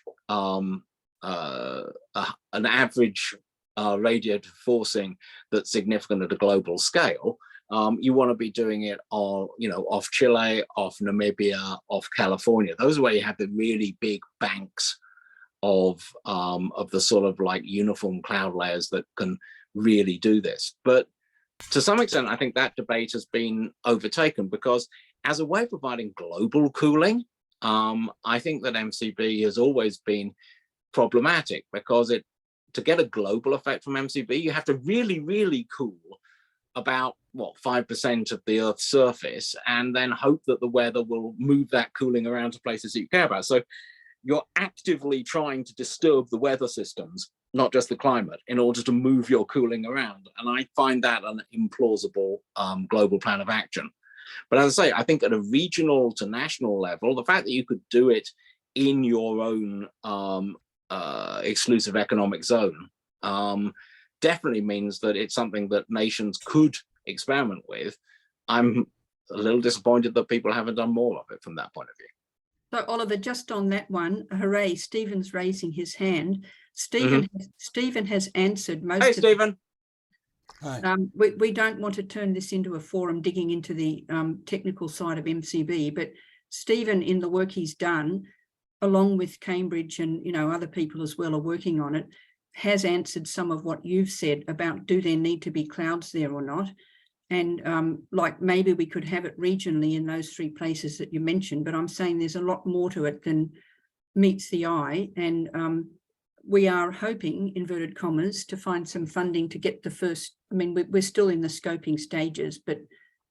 radiative forcing that's significant at a global scale. You want to be doing it on, you know, off Chile, off Namibia, off California. Those are where you have the really big banks of the sort of like uniform cloud layers that can really do this. But to some extent, I think that debate has been overtaken, because as a way of providing global cooling, I think that MCB has always been problematic, because to get a global effect from MCB, you have to really cool about what 5% of the Earth's surface, and then hope that the weather will move that cooling around to places that you care about. So you're actively trying to disturb the weather systems, not just the climate, in order to move your cooling around. And I find that an implausible global plan of action. But as I say, I think at a regional to national level, the fact that you could do it in your own exclusive economic zone definitely means that it's something that nations could experiment with. I'm a little disappointed that people haven't done more of it from that point of view. So Oliver, just on that one, hooray, Stephen's raising his hand. Stephen has answered most Hey, of Stephen. we don't want to turn this into a forum digging into the technical side of MCB, but Stephen, in the work he's done, along with Cambridge and other people as well are working on it, has answered some of what you've said about do there need to be clouds there or not. And like maybe we could have it regionally in those 3 places that you mentioned, but I'm saying there's a lot more to it than meets the eye. And we are hoping, inverted commas, to find some funding to get the first, I mean, we're still in the scoping stages, but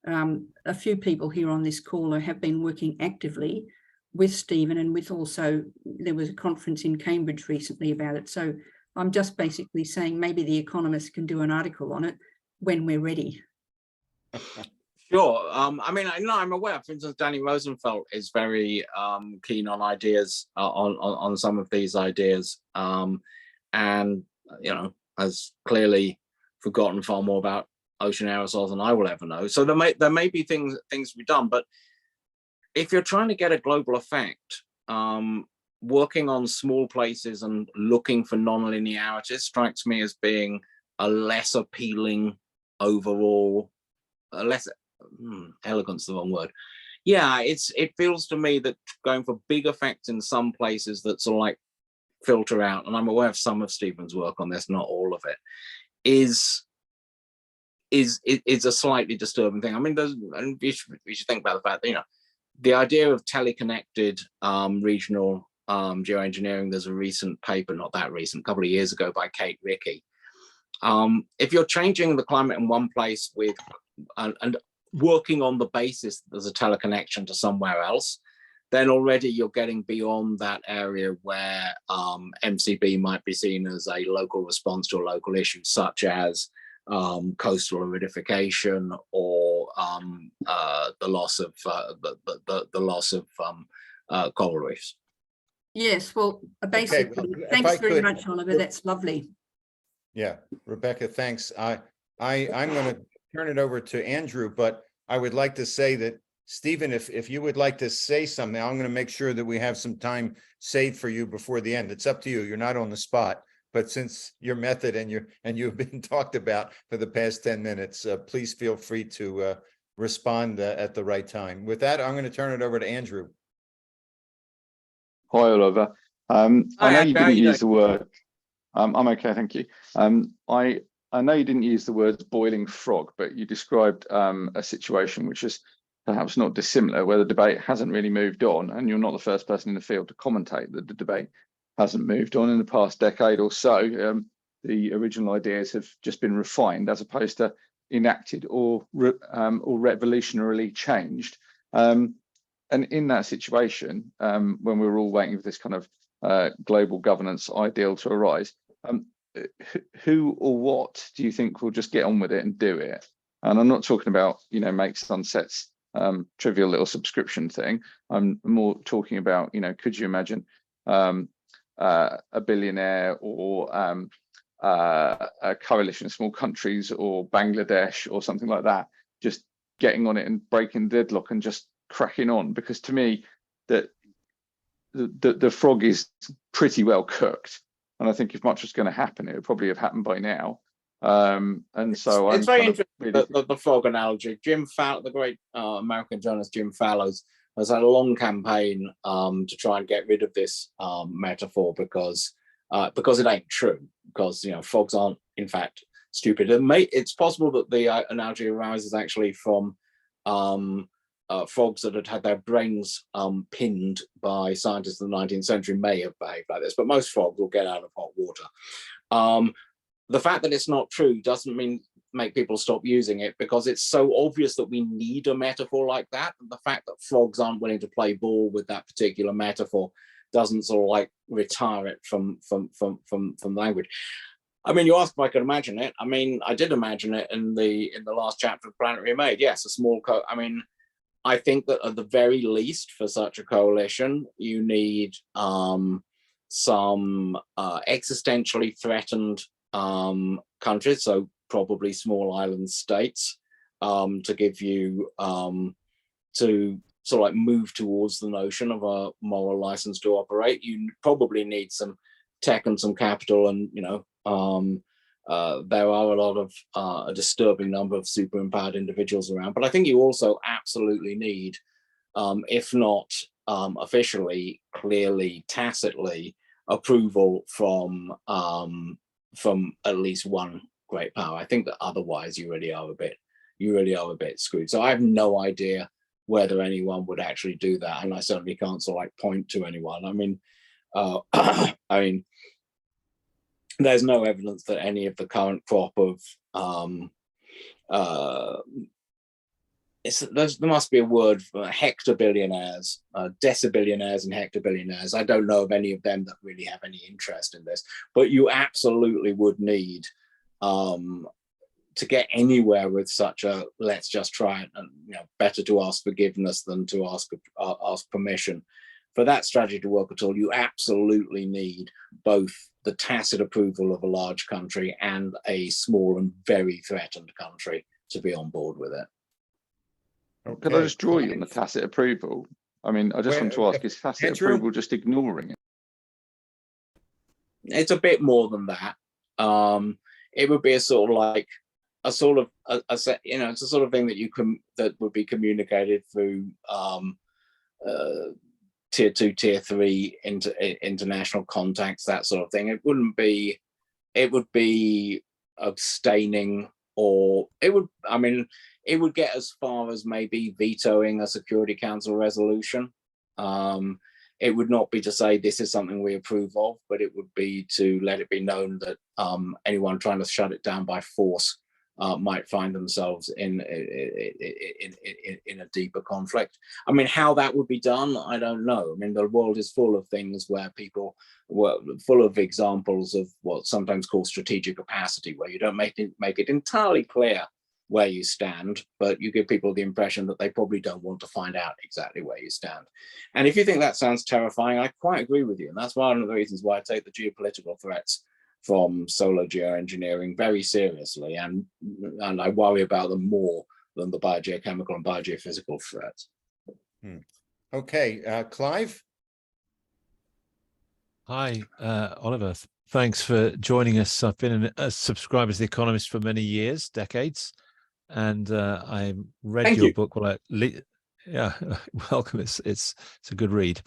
a few people here on this call have been working actively with Stephen, and with also, there was a conference in Cambridge recently about it. So I'm just basically saying maybe the Economist can do an article on it when we're ready. Sure. I mean, I'm aware, for instance, Danny Rosenfeld is very keen on ideas, on some of these ideas, and has clearly forgotten far more about ocean aerosols than I will ever know. So there may be things to be done, but if you're trying to get a global effect, working on small places and looking for non-linearities strikes me as being a less appealing overall, less elegant's the wrong word. Yeah, it feels to me that going for big effects in some places that sort of like filter out, and I'm aware of some of Stephen's work on this, not all of it, is a slightly disturbing thing. I mean, and we should think about the fact that the idea of teleconnected regional geoengineering. There's a recent paper, not that recent, a couple of years ago, by Kate Rickey. If you're changing the climate in one place with and working on the basis that there's a teleconnection to somewhere else, then already you're getting beyond that area where MCB might be seen as a local response to a local issue, such as coastal aridification or the loss of coral reefs. Yes, well, basically, well, thanks very much, Oliver. That's lovely. Yeah, Rebecca, thanks. I'm going to turn it over to Andrew, but I would like to say that, Stephen, if you would like to say something, I'm going to make sure that we have some time saved for you before the end. It's up to you. You're not on the spot, but since your method and you've been talked about for the past 10 minutes, please feel free to respond at the right time. With that, I'm going to turn it over to Andrew. Hi, Oliver. I know you didn't use the word. I'm okay, thank you. I know you didn't use the words boiling frog, but you described a situation which is perhaps not dissimilar, where the debate hasn't really moved on, and you're not the first person in the field to commentate that the debate hasn't moved on in the past decade or so. The original ideas have just been refined as opposed to enacted or revolutionarily changed. And in that situation, when we were all waiting for this kind of global governance ideal to arise, who or what do you think will just get on with it and do it? And I'm not talking about, make sunsets trivial little subscription thing. I'm more talking about, could you imagine a billionaire or a coalition of small countries or Bangladesh or something like that just getting on it and breaking the deadlock and just cracking on? Because to me, that the frog is pretty well cooked, and I think if much was going to happen, it would probably have happened by now. And so it's very interesting, the frog analogy. Jim Fallows, the great American journalist Jim Fallows, has had a long campaign to try and get rid of this metaphor because it ain't true. Because frogs aren't in fact stupid. It's possible that the analogy arises actually from frogs that had their brains pinned by scientists in the 19th century may have behaved like this, but most frogs will get out of hot water. The fact that it's not true doesn't make people stop using it, because it's so obvious that we need a metaphor like that. And the fact that frogs aren't willing to play ball with that particular metaphor doesn't sort of like retire it from language. I mean, you asked if I could imagine it. I mean, I did imagine it in the last chapter of Planet Remade. Yes, a small I think that at the very least for such a coalition, you need some existentially threatened countries, so probably small island states, to give you to sort of like move towards the notion of a moral license to operate, you probably need some tech and some capital, and there are a lot of a disturbing number of super empowered individuals around. But I think you also absolutely need, if not officially, clearly, tacitly, approval from at least one great power. I think that otherwise you really are a bit screwed. So I have no idea whether anyone would actually do that, and I certainly can't sort of like point to anyone. I mean, there's no evidence that any of the current crop of there must be a word for hectobillionaires, decibillionaires and hectobillionaires. I don't know of any of them that really have any interest in this, but you absolutely would need to get anywhere with such a let's just try it, and better to ask forgiveness than to ask permission. For that strategy to work at all, you absolutely need both the tacit approval of a large country and a small and very threatened country to be on board with it. Okay. Could I just draw you on the tacit approval? I mean, I just want to ask, is tacit Andrew? approval just ignoring it? It's a bit more than that. It would be a sort of like it's a sort of thing that would be communicated through tier 2, tier 3 international contacts, that sort of thing. It would be abstaining, or it would get as far as maybe vetoing a Security Council resolution. It would not be to say this is something we approve of, but it would be to let it be known that anyone trying to shut it down by force might find themselves in a deeper conflict. I mean, how that would be done, I don't know. I mean, the world is full of things where people were full of examples of what's sometimes called strategic opacity, where you don't make it entirely clear where you stand, but you give people the impression that they probably don't want to find out exactly where you stand. And if you think that sounds terrifying, I quite agree with you. And that's one of the reasons why I take the geopolitical threats from solar geoengineering very seriously, and I worry about them more than the biogeochemical and biogeophysical threats. Okay, Clive? Hi, Oliver. Thanks for joining us. I've been a subscriber to The Economist for many years, decades, and I read your book. Well, yeah, welcome. It's a good read.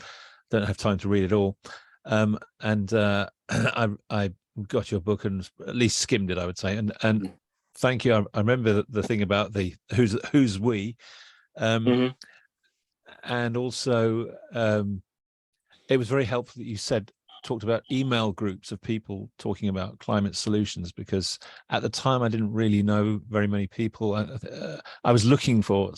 Don't have time to read it all, and I got your book and at least skimmed it, I would say, and thank you. I remember the thing about the who's we, and also it was very helpful that you talked about email groups of people talking about climate solutions, because at the time I didn't really know very many people. I was looking for,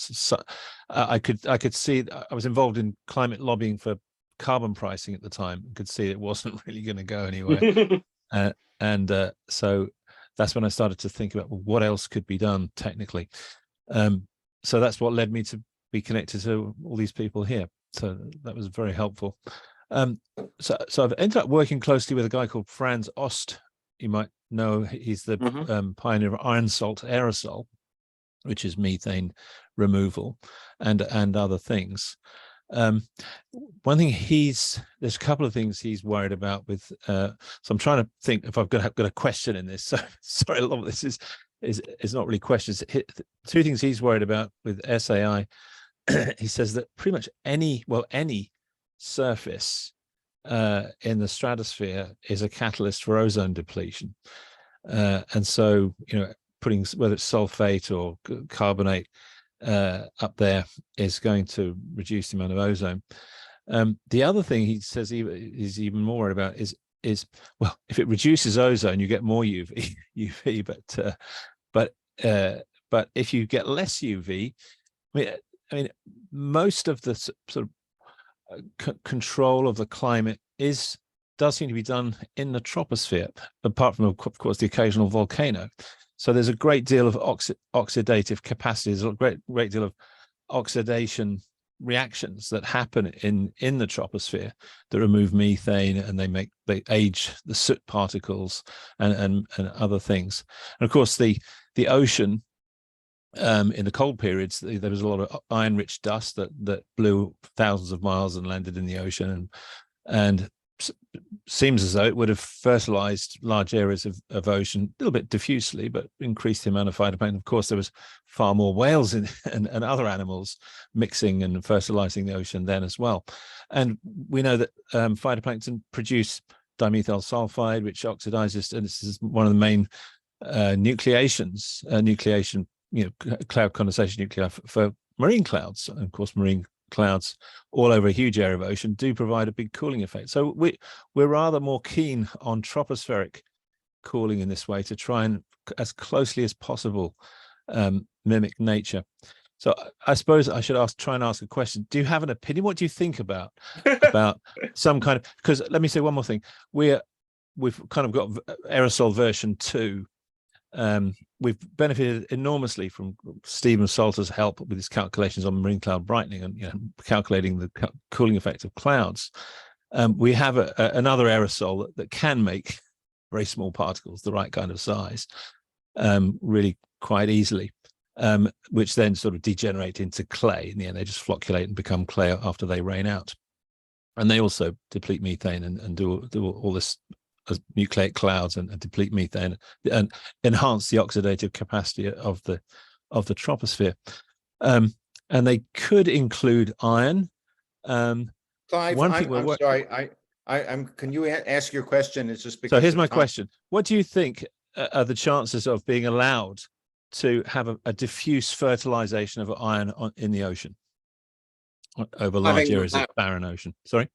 I could see, I was involved in climate lobbying for carbon pricing at the time. I could see it wasn't really going to go anywhere. So that's when I started to think about what else could be done technically. So that's what led me to be connected to all these people here. So that was very helpful. So I've ended up working closely with a guy called Franz Ost. You might know, he's the pioneer of iron salt aerosol, which is methane removal, and other things. One thing there's a couple of things he's worried about with, so I'm trying to think if I've got a question in this. So sorry, a lot of this is not really questions. Two things he's worried about with SAI. He says that pretty much any surface in the stratosphere is a catalyst for ozone depletion, and so putting, whether it's sulfate or carbonate up there, is going to reduce the amount of ozone. The other thing he says he's even more worried about is well, if it reduces ozone, you get more UV, but if you get less UV, I mean, most of the sort of control of the climate does seem to be done in the troposphere, apart from, of course, the occasional volcano. So there's a great deal of oxidative capacity. There's a great deal of oxidation reactions that happen in the troposphere that remove methane, and they age the soot particles and other things. And of course, the ocean in the cold periods, there was a lot of iron-rich dust that blew thousands of miles and landed in the ocean, and seems as though it would have fertilized large areas of ocean, a little bit diffusely, but increased the amount of phytoplankton. Of course, there was far more whales and other animals mixing and fertilizing the ocean then as well. And we know that phytoplankton produce dimethyl sulfide, which oxidizes, and this is one of the main nucleation, cloud condensation nuclei for marine clouds. And of course, marine clouds all over a huge area of ocean do provide a big cooling effect. So we're rather more keen on tropospheric cooling in this way, to try and as closely as possible mimic nature. So I suppose I should try and ask a question. Do you have an opinion? What do you think about some kind of, because let me say one more thing. We've kind of got aerosol version 2. We've benefited enormously from Stephen Salter's help with his calculations on marine cloud brightening and calculating the cooling effect of clouds. We have another aerosol that can make very small particles, the right kind of size, really quite easily, which then sort of degenerate into clay. In the end, they just flocculate and become clay after they rain out. And they also deplete methane and do all this as nucleic clouds and deplete methane and enhance the oxidative capacity of the troposphere. And they could include iron. Clive, I'm sorry. Can you ask your question? It's just because. So here's my question. What do you think are the chances of being allowed to have a diffuse fertilization of iron in the ocean over large areas of barren ocean? Sorry.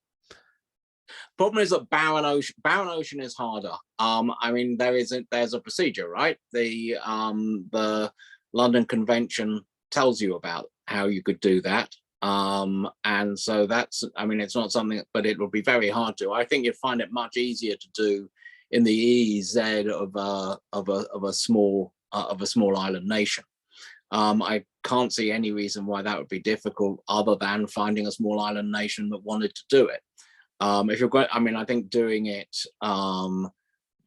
Problem is that barren ocean is harder. I mean, there's a procedure, right? The London Convention tells you about how you could do that. And so that's, I mean, it's not something, but it will be very hard to. I think you'd find it much easier to do in the EEZ of a small island nation. I can't see any reason why that would be difficult, other than finding a small island nation that wanted to do it. If you're going, I mean, I think doing it, and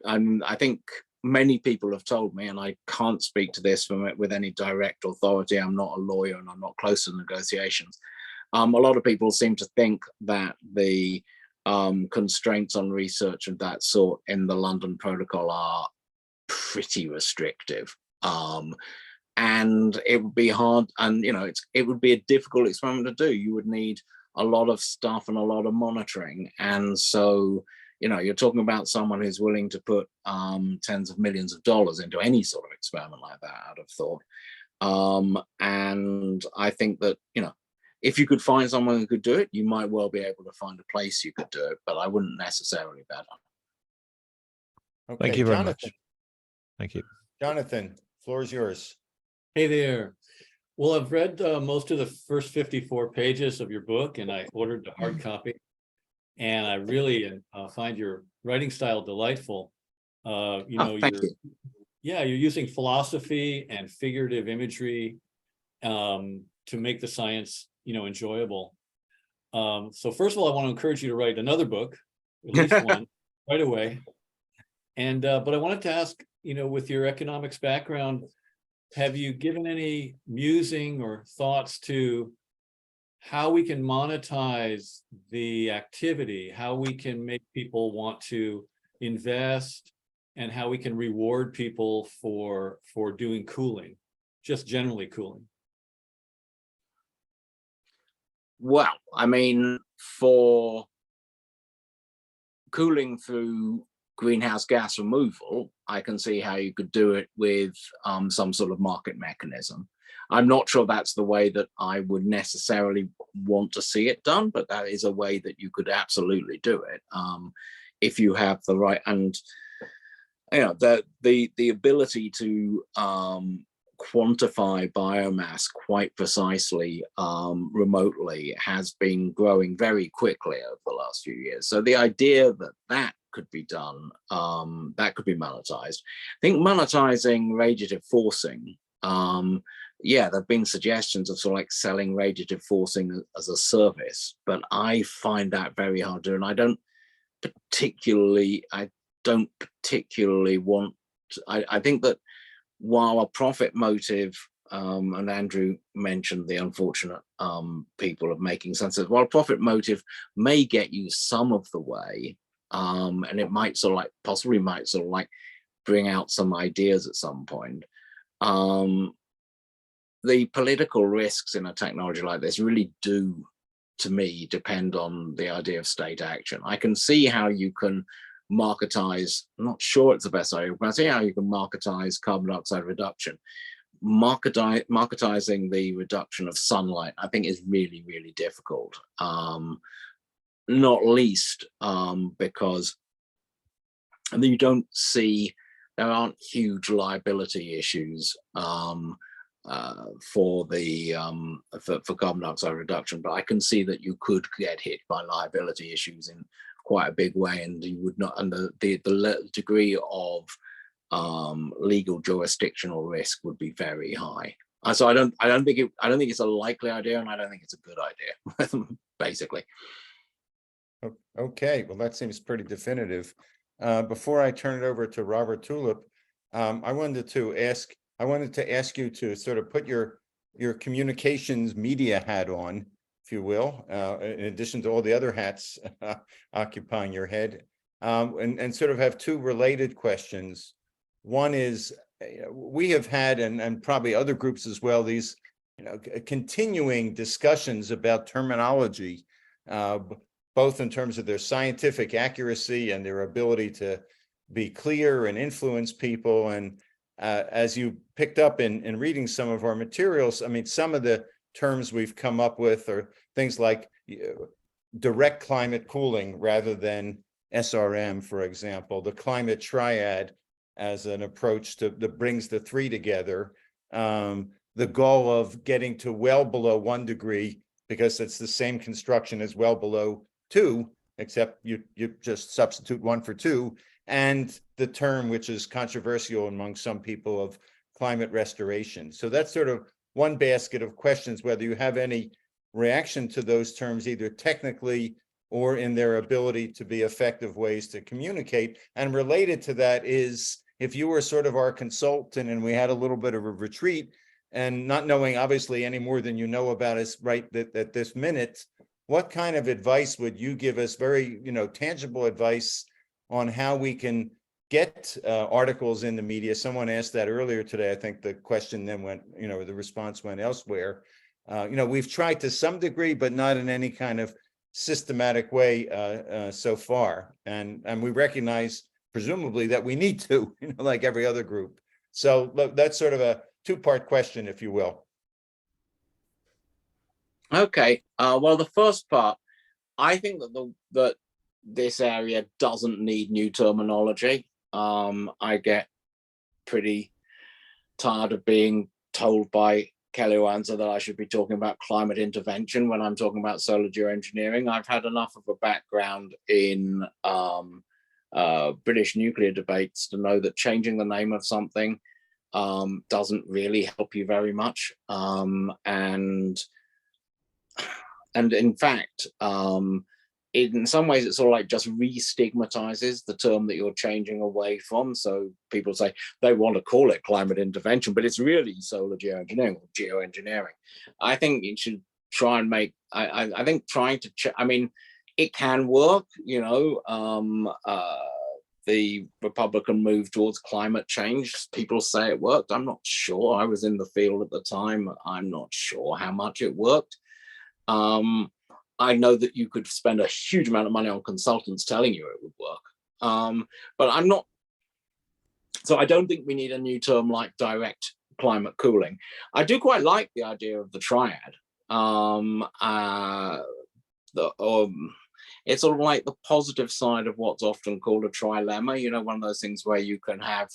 I think many people have told me, and I can't speak to this with any direct authority, I'm not a lawyer and I'm not close to negotiations. A lot of people seem to think that the constraints on research of that sort in the London Protocol are pretty restrictive. And it would be hard, and it would be a difficult experiment to do. You would need a lot of stuff and a lot of monitoring, and so you're talking about someone who's willing to put tens of millions of dollars into any sort of experiment like that, I'd have thought. And I think that if you could find someone who could do it, you might well be able to find a place you could do it, but I wouldn't necessarily bet on it. Okay, Thank you very Jonathan. much. Thank you. Jonathan, floor is yours. Hey there. Well, I've read most of the first 54 pages of your book, and I ordered the hard copy. And I really find your writing style delightful. Thank you. You're using philosophy and figurative imagery to make the science, enjoyable. So first of all, I want to encourage you to write another book, at least one, right away. And but I wanted to ask, with your economics background, have you given any musing or thoughts to how we can monetize the activity, how we can make people want to invest, and how we can reward people for doing cooling, just generally cooling? Well, I mean, for cooling through greenhouse gas removal, I can see how you could do it with some sort of market mechanism. I'm not sure that's the way that I would necessarily want to see it done, but that is a way that you could absolutely do it if you have the right, and the ability to quantify biomass quite precisely remotely has been growing very quickly over the last few years. So the idea that could be done, that could be monetized. I think monetizing radiative forcing, there have been suggestions of sort of like selling radiative forcing as a service, but I find that very hard to do, and I don't particularly want. I think that while a profit motive and Andrew mentioned the unfortunate people of making sense of, while profit motive may get you some of the way, and it might sort of like possibly might sort of like bring out some ideas at some point. The political risks in a technology like this really do, to me, depend on the idea of state action. I can see how you can marketize, I'm not sure it's the best idea, but I see how you can marketize carbon dioxide reduction. Marketizing the reduction of sunlight, I think, is really, really difficult. Not least because you don't see, there aren't huge liability issues for the for carbon dioxide reduction, but I can see that you could get hit by liability issues in quite a big way, and you would not, under the degree of legal jurisdictional risk would be very high. So I don't think it's a likely idea, and I don't think it's a good idea, basically. Okay, well, that seems pretty definitive. Before I turn it over to Robert Tulip, I wanted to ask you to sort of put your communications media hat on, if you will, in addition to all the other hats occupying your head, and sort of have two related questions. One is, we have had, and probably other groups as well, these continuing discussions about terminology, both in terms of their scientific accuracy and their ability to be clear and influence people. And as you picked up in reading some of our materials, I mean, some of the terms we've come up with are things like direct climate cooling rather than SRM, for example, the climate triad as an approach that brings the three together, the goal of getting to well below 1 degree, because it's the same construction as well below 2, except you just substitute 1 for 2, and the term, which is controversial among some people, of climate restoration. So that's sort of one basket of questions, whether you have any reaction to those terms, either technically or in their ability to be effective ways to communicate. And related to that is, if you were sort of our consultant and we had a little bit of a retreat, and not knowing obviously any more than you know about us right at this minute, what kind of advice would you give us, very tangible advice on how we can get articles in the media? Someone asked that earlier today. I think the question then went, the response went elsewhere. We've tried to some degree, but not in any kind of systematic way so far. And we recognize, presumably, that we need to, like every other group. So that's sort of a two-part question, if you will. Okay. Well, the first part, I think that this area doesn't need new terminology. I get pretty tired of being told by Kelly Wanzer that I should be talking about climate intervention when I'm talking about solar geoengineering. I've had enough of a background in British nuclear debates to know that changing the name of something doesn't really help you very much. And in fact, in some ways, it sort of like just re-stigmatizes the term that you're changing away from. So people say they want to call it climate intervention, but it's really solar geoengineering or geoengineering. I think you should try and make, I think trying to, I mean, it can work, the Republican move towards climate change, people say it worked. I'm not sure. I was in the field at the time. I'm not sure how much it worked. I know that you could spend a huge amount of money on consultants telling you it would work. But I'm not, so I don't think we need a new term like direct climate cooling. I do quite like the idea of the triad. It's sort of like the positive side of what's often called a trilemma, one of those things where you can have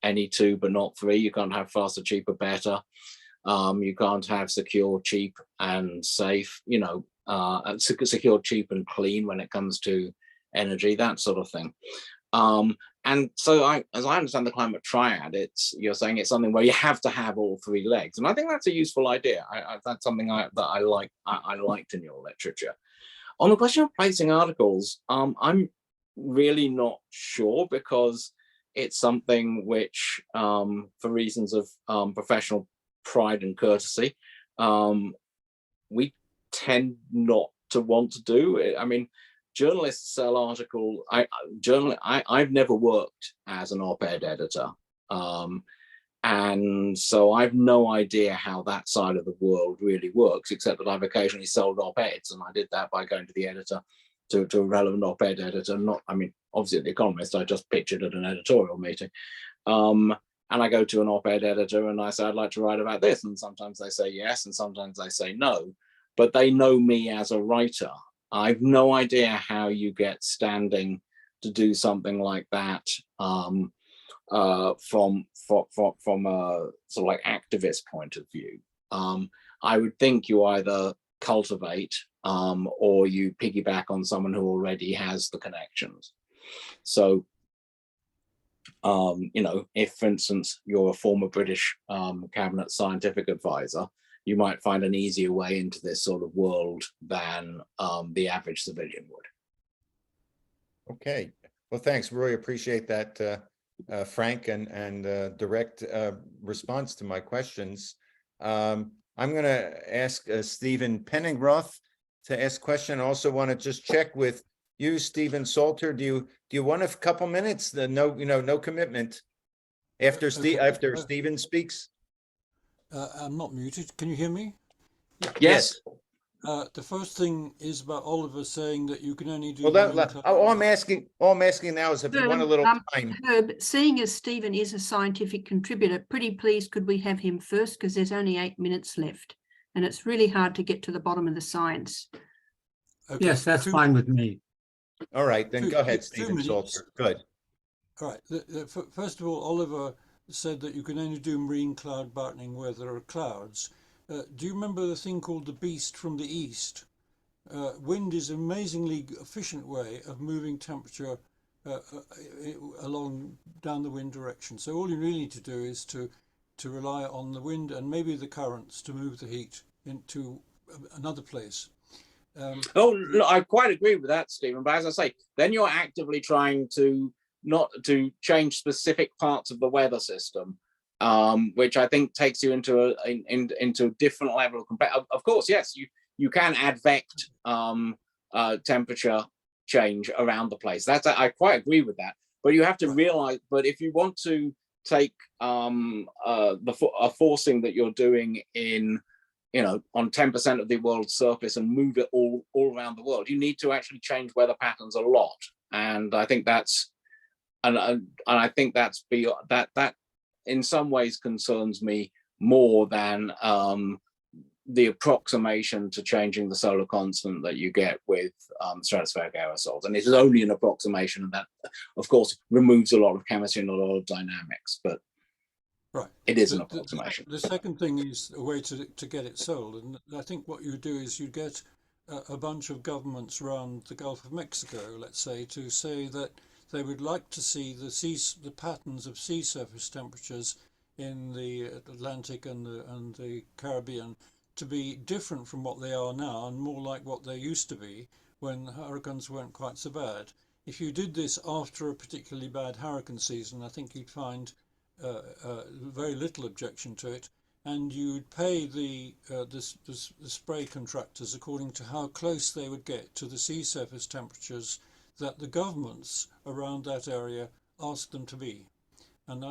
any two but not three. You can't have faster, cheaper, better. You can't have secure, cheap, and safe, secure, cheap, and clean when it comes to energy, that sort of thing. And so as I understand the climate triad, you're saying it's something where you have to have all three legs. And I think that's a useful idea. That's something that I liked in your literature. On the question of placing articles, I'm really not sure, because it's something which, for reasons of professional pride and courtesy, we tend not to want to do it. I mean, journalists sell article. I've never worked as an op-ed editor, and so I've no idea how that side of the world really works, except that I've occasionally sold op-eds, and I did that by going to the editor, to a relevant op-ed editor. Not, I mean, obviously at The Economist, I just pictured at an editorial meeting. And I go to an op-ed editor and I say, I'd like to write about this. And sometimes they say yes, and sometimes they say no, but they know me as a writer. I've no idea how you get standing to do something like that from a sort of like activist point of view. I would think you either cultivate or you piggyback on someone who already has the connections. So, you know, if, for instance, you're a former British cabinet scientific advisor, you might find an easier way into this sort of world than the average civilian would. Okay. Well, thanks. Really appreciate that, frank and direct response to my questions. I'm going to ask Stephen Penningroth to ask a question. I also want to just check with you, Stephen Salter. Do you want a couple minutes? No commitment. After Stephen speaks. I'm not muted. Can you hear me? Yes. The first thing is about Oliver saying that you can only do. Well, all I'm asking now is if you want a little time. Herb, seeing as Stephen is a scientific contributor, pretty please could we have him first, because there's only 8 minutes left and it's really hard to get to the bottom of the science. Okay. Yes, that's fine with me. All right, then go ahead, Stephen Salter. Good. All right. First of all, Oliver said that you can only do marine cloud battening where there are clouds. Do you remember the thing called the beast from the east? Wind is an amazingly efficient way of moving temperature along down the wind direction. So all you really need to do is to rely on the wind and maybe the currents to move the heat into another place. I quite agree with that, Stephen. But as I say, then you're actively trying to not to change specific parts of the weather system, which I think takes you into a different level of compare. Of course, yes, you can advect temperature change around the place. I quite agree with that. But you have to realize. But if you want to take a forcing that you're doing in, you know, on 10% of the world's surface and move it all around the world, you need to actually change weather patterns a lot. And I think that's that in some ways concerns me more than the approximation to changing the solar constant that you get with stratospheric aerosols. And it is only an approximation, and that, of course, removes a lot of chemistry and a lot of dynamics, but it is an approximation. The second thing is a way to get it sold. And I think what you do is you get a bunch of governments around the Gulf of Mexico, let's say, to say that they would like to see the patterns of sea surface temperatures in the Atlantic and the Caribbean to be different from what they are now and more like what they used to be when hurricanes weren't quite so bad. If you did this after a particularly bad hurricane season, I think you'd find very little objection to it, and you'd pay the spray contractors according to how close they would get to the sea surface temperatures that the governments around that area ask them to be. And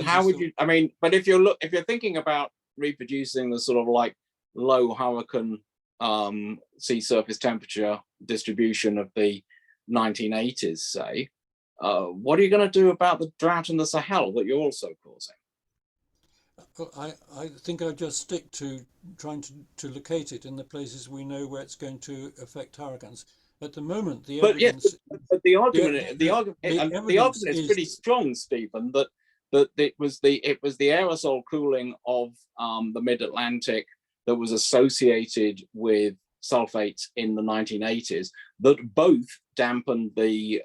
how would you? I mean, but if you're thinking about reproducing the sort of like low hurricane sea surface temperature distribution of the 1980s, say, what are you going to do about the drought in the Sahel that you're also causing? I think I'd just stick to trying to locate it in the places we know where it's going to affect hurricanes. At the moment, the evidence. But the argument is pretty strong, Stephen. That it was the aerosol cooling of the Mid-Atlantic that was associated with sulfates in the 1980s that both dampened the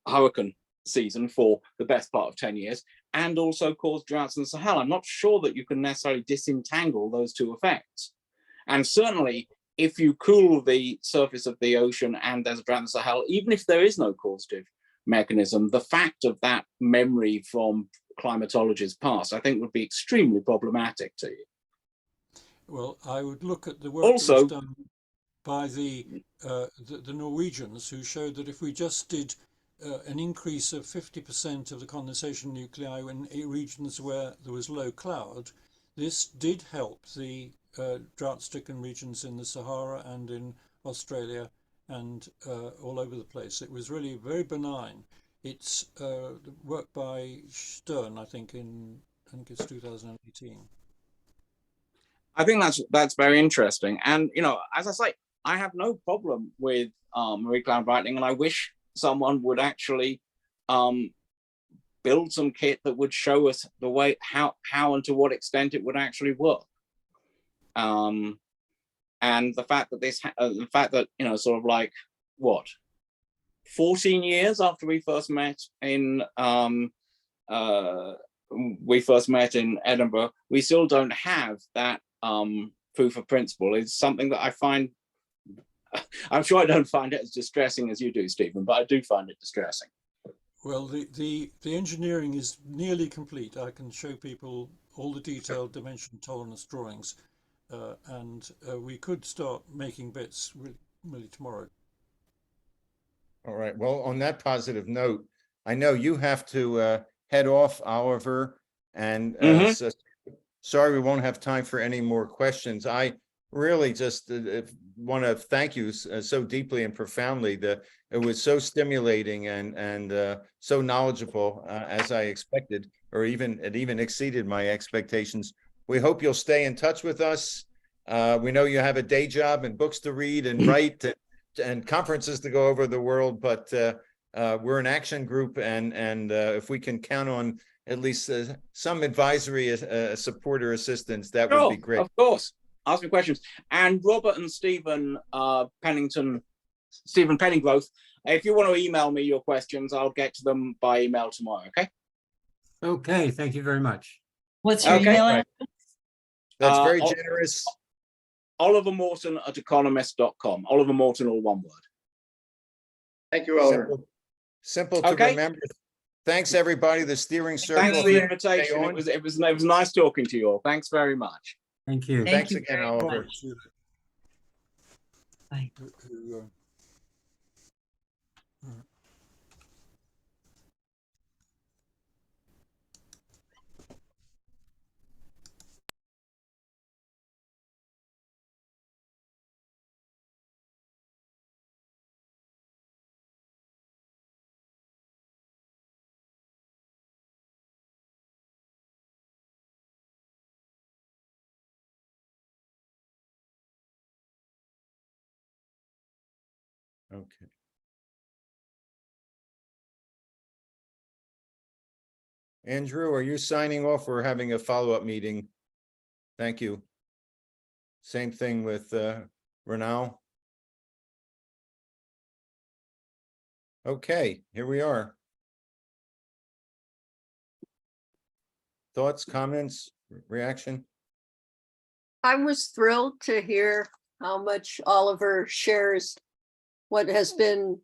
hurricane season for the best part of 10 years and also caused droughts in the Sahel. I'm not sure that you can necessarily disentangle those two effects. And certainly, if you cool the surface of the ocean and there's a drought in the Sahel, even if there is no causative mechanism, the fact of that memory from climatologists past, I think would be extremely problematic to you. Well, I would look at the work Also, that was done by the Norwegians, who showed that if we just did an increase of 50% of the condensation nuclei in regions where there was low cloud, this did help the drought-stricken regions in the Sahara and in Australia and all over the place. It was really very benign. It's work by Stern, I think it's 2018. I think that's very interesting. And, you know, as I say, I have no problem with marine cloud brightening, and I wish someone would actually build some kit that would show us the way, how and to what extent it would actually work. And the fact that you know, sort of like, what, 14 years after we first met in Edinburgh, we still don't have that proof of principle. It's something that I find, I'm sure I don't find it as distressing as you do, Stephen, but I do find it distressing. Well, the engineering is nearly complete. I can show people all the detailed dimension tolerance drawings, and we could start making bits really tomorrow. All right. Well, on that positive note, I know you have to head off, Oliver, and so sorry we won't have time for any more questions. I really just want to thank you so deeply and profoundly. It was so stimulating and so knowledgeable as I expected, or it even exceeded my expectations. We hope you'll stay in touch with us. We know you have a day job and books to read and write and conferences to go over the world, but we're an action group, and if we can count on at least some advisory support or assistance, that would be great. Of course. Ask me questions. And Robert and Stephen Penninggrove, if you want to email me your questions, I'll get to them by email tomorrow, okay? Okay, thank you very much. What's your email address? That's very generous. Oliver Morton at economist.com. Oliver Morton, all one word. Thank you, Oliver. Simple to remember. Thanks, everybody. The steering circle. Thanks for the invitation. It was nice talking to you all. Thanks very much. Thank you. Thanks again, Oliver. Bye. Okay. Andrew, are you signing off or having a follow-up meeting? Thank you. Same thing with Renal. Okay, here we are. Thoughts, comments, reaction? I was thrilled to hear how much Oliver shares what has been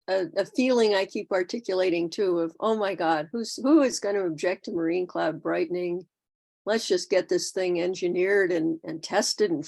a feeling I keep articulating too of, oh my God, who is going to object to marine cloud brightening? Let's just get this thing engineered and tested and